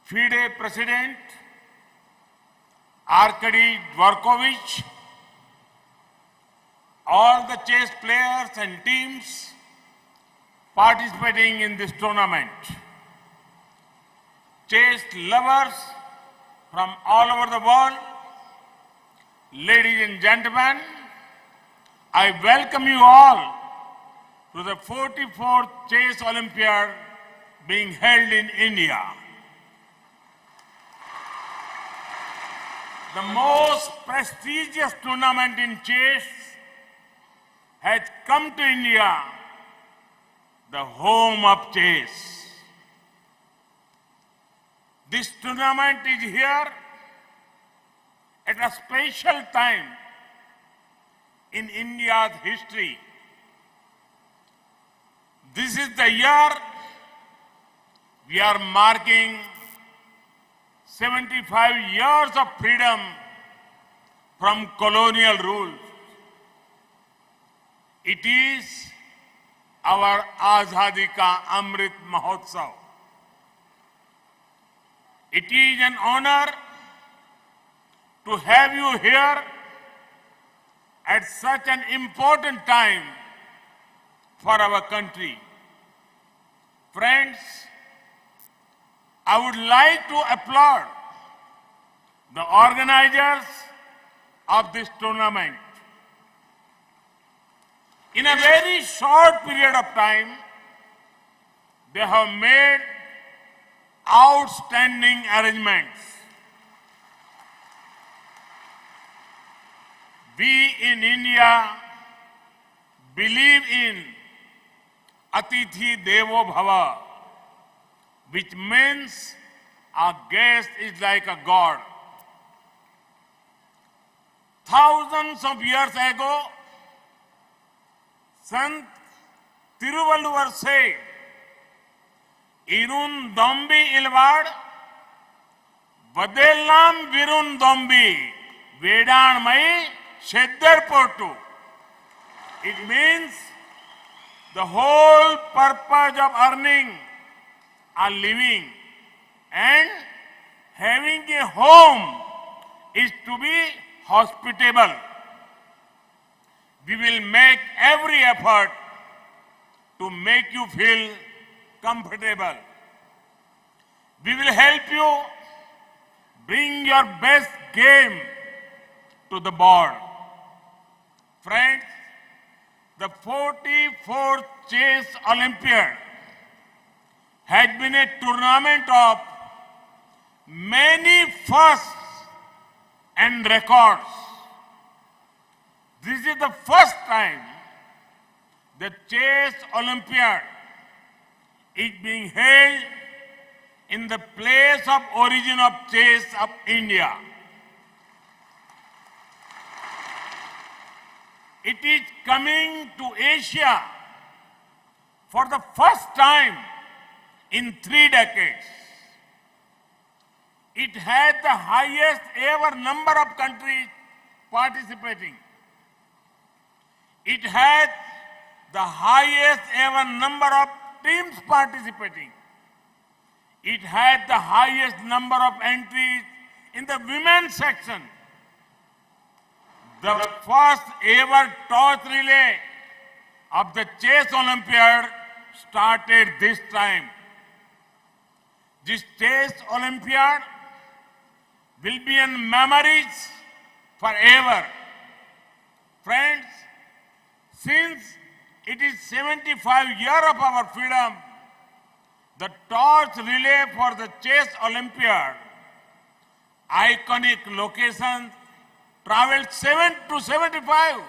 FIDE President, Arkady Dvorkovich, all the chess players and teams participating in this tournament, chess lovers from all over the world, ladies and gentlemen, I welcome you all to the 44th Chess Olympiad being held in India. The most prestigious tournament in chess has come to India, the home of chess. This tournament is here at a special time in India's history. This is the year we are marking 75 years of freedom from colonial rule. It is our Azadi Ka Amrit Mahotsav. It is an honor to have you here at such an important time for our country. Friends, I would like to applaud the organizers of this tournament. In a very short period of time, they have made outstanding arrangements. We in India believe in Atithi Devo Bhava, which means our guest is like a god. Thousands of years ago, Sant Tiruvalluvar said, Irun Dombi Ilvad, Vadellam Virun Dombi, Vedan Mai Sheddar Portu. It means the whole purpose of earning a living and having a home is to be hospitable. We will make every effort to make you feel comfortable. We will help you bring your best game to the board. Friends, the 44th Chess Olympiad has been a tournament of many firsts and records. This is the first time the Chess Olympiad is being held in the place of origin of chess of India. It is coming to Asia for the first time in 3 decades. It had the highest ever number of countries participating. It had the highest ever number of teams participating. It had the highest number of entries in the women's section. The first ever torch relay of the Chess Olympiad started this time. This Chess Olympiad will be in memories forever. Friends, since it is 75 years of our freedom, the torch relay for the Chess Olympiad, iconic locations, traveled 7 to 75.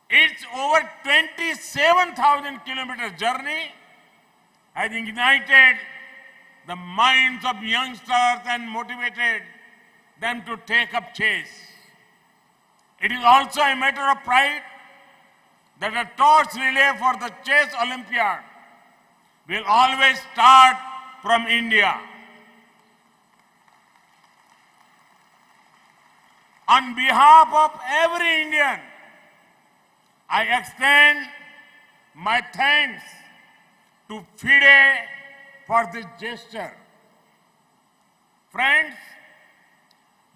Its over 27,000 kilometer journey has ignited the minds of youngsters and motivated them to take up chess. It is also a matter of pride that a torch relay for the Chess Olympiad will always start from India. On behalf of every Indian, I extend my thanks to FIDE for this gesture. Friends,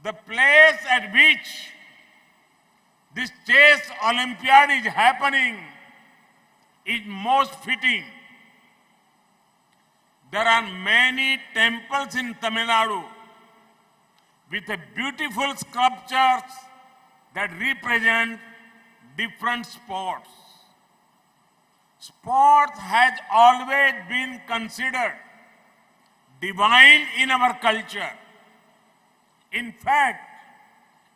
the place at which this Chess Olympiad is happening is most fitting. There are many temples in Tamil Nadu with a beautiful sculptures that represent different sports. Sports has always been considered divine in our culture. In fact,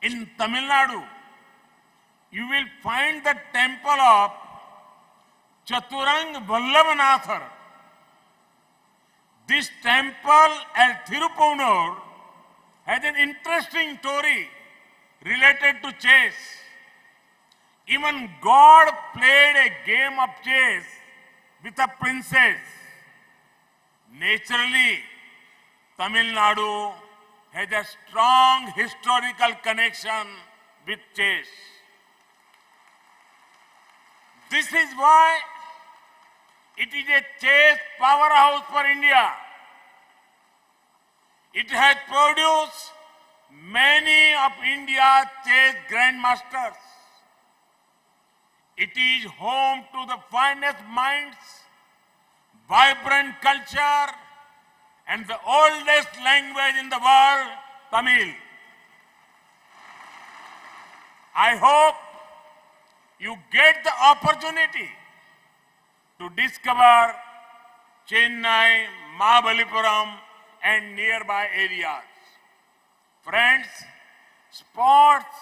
in Tamil Nadu, you will find the temple of Chaturang Vallabhanathar. This temple at Thirupunur has an interesting story related to chess. Even God played a game of chess with a princess. Naturally, Tamil Nadu has a strong historical connection with chess. This is why it is a chess powerhouse for India. It has produced many of India's chess grandmasters. It is home to the finest minds, vibrant culture, and the oldest language in the world, Tamil. I hope you get the opportunity to discover Chennai, Mahabalipuram, and nearby areas. Friends, sports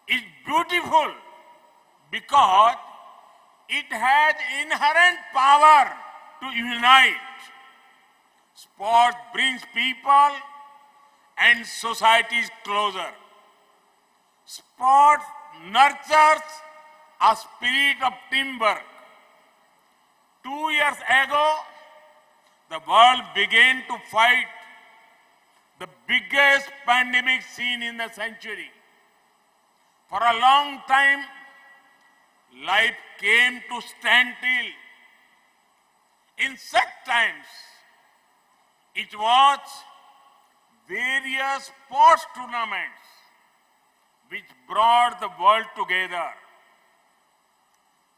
is beautiful because it has inherent power to unite. Sport brings people and societies closer. Sport nurtures a spirit of teamwork. 2 years ago, the world began to fight the biggest pandemic seen in the century. For a long time, life came to standstill. In such times, it was various sports tournaments which brought the world together.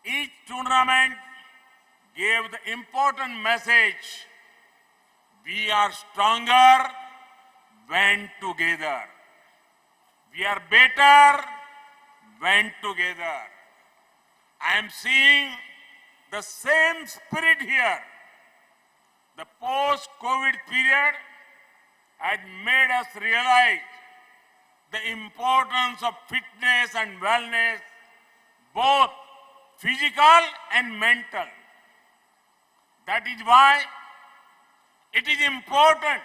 Each tournament gave the important message: we are stronger when together. We are better when together. I am seeing the same spirit here. The post-COVID period had made us realize the importance of fitness and wellness, both physical and mental. That is why it is important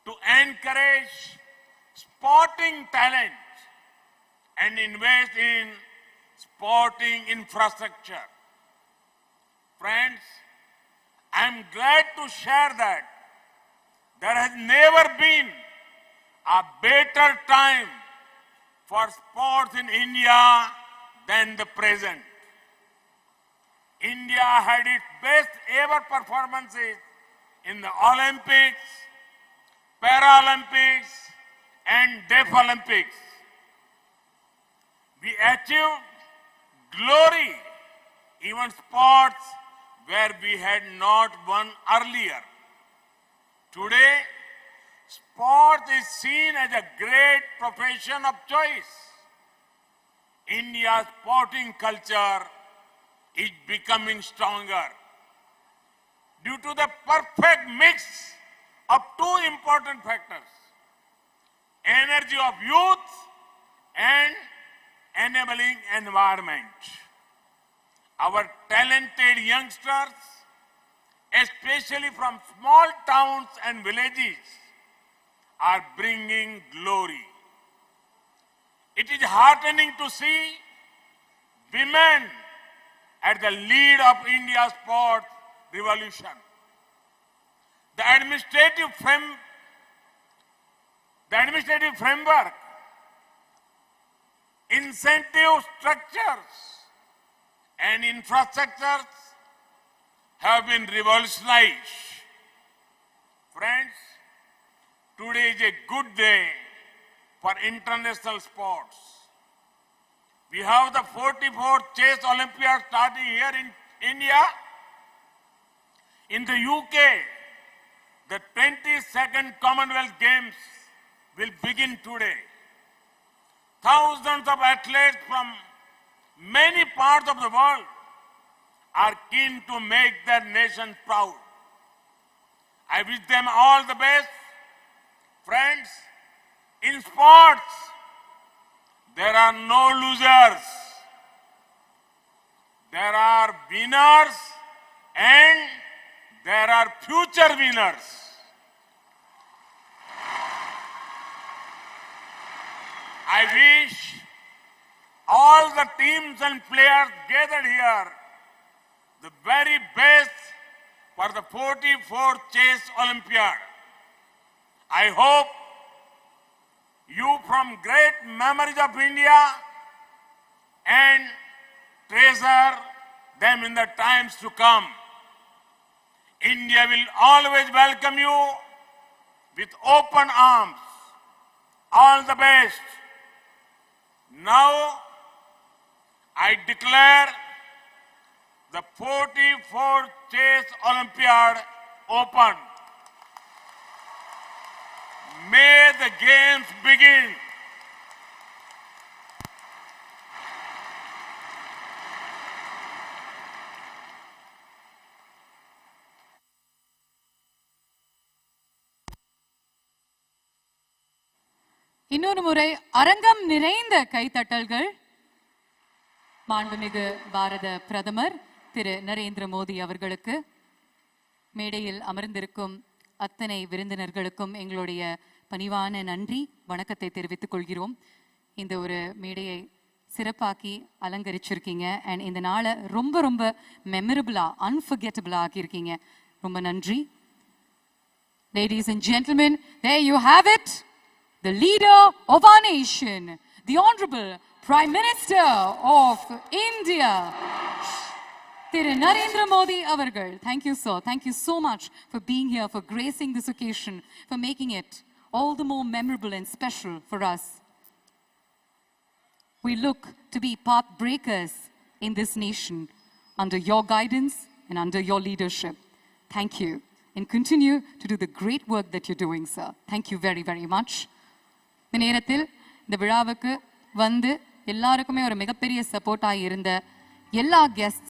to encourage sporting talent and invest in sporting infrastructure. Friends, I am glad to share that there has never been a better time for sports in India than the present. India had its best ever performances in the Olympics, Paralympics, and Deaf Olympics. We achieved glory, even sports where we had not won earlier. Today, sport is seen as a great profession of choice. India's sporting culture is becoming stronger due to the perfect mix of two important factors: energy of youth and enabling environment. Our talented youngsters, especially from small towns and villages, are bringing glory. It is heartening to see women at the lead of India's sports revolution. The administrative framework, incentive structures, and infrastructures have been revolutionized. Friends, today is a good day for international sports. We have the 44th Chess Olympiad starting here in India. In the UK, the 22nd Commonwealth Games will begin today. Thousands of athletes from many parts of the world are keen to make their nation proud. I wish them all the best. Friends, in sports, there are no losers. There are winners and there are future winners. I wish all the teams and players gathered here the very best for the 44th Chess Olympiad. I hope you from great memories of India and treasure them in the times to come. India will always welcome you with open arms. all the best. Now, I declare the 44th Chess Olympiad open. May the games begin. இன்னொரு முறை அரங்கம் நிறைந்த கைத்தட்டல்கள் மாண்புமிகு பாரத பிரதமர் திரு நரேந்திர மோடி அவர்களுக்கு. மேடையில் அமர்ந்திருக்கும் அத்தனை விருந்தினர்களுக்கும் எங்களுடைய பணிவான நன்றி வணக்கத்தை தெரிவித்துக் கொள்கிறோம். இந்த ஒரு மேடையை சிறப்பாக்கி அலங்கரிச்சிருக்கீங்க அண்ட் இந்த நாளை ரொம்ப ரொம்ப மெமரபிளா அன்ஃபர்கெட்டபிளா ஆக்கியிருக்கீங்க. ரொம்ப நன்றி. Ladies and gentlemen, there you have it. The leader of our nation, the Honorable Prime Minister of India, Shri Narendra Modi avargal. Thank you, sir. Thank you so much for being here, for gracing this occasion, for making it all the more memorable and special for us. We look to be path breakers in this nation under your guidance and under your leadership. Thank you. And continue to do the great work that you're doing, sir. Thank you very, very much. இந்த நேரத்தில் இந்த விழாவுக்கு வந்து எல்லாருக்குமே ஒரு மிகப்பெரிய சப்போர்ட்டாக இருந்த எல்லா கெஸ்ட்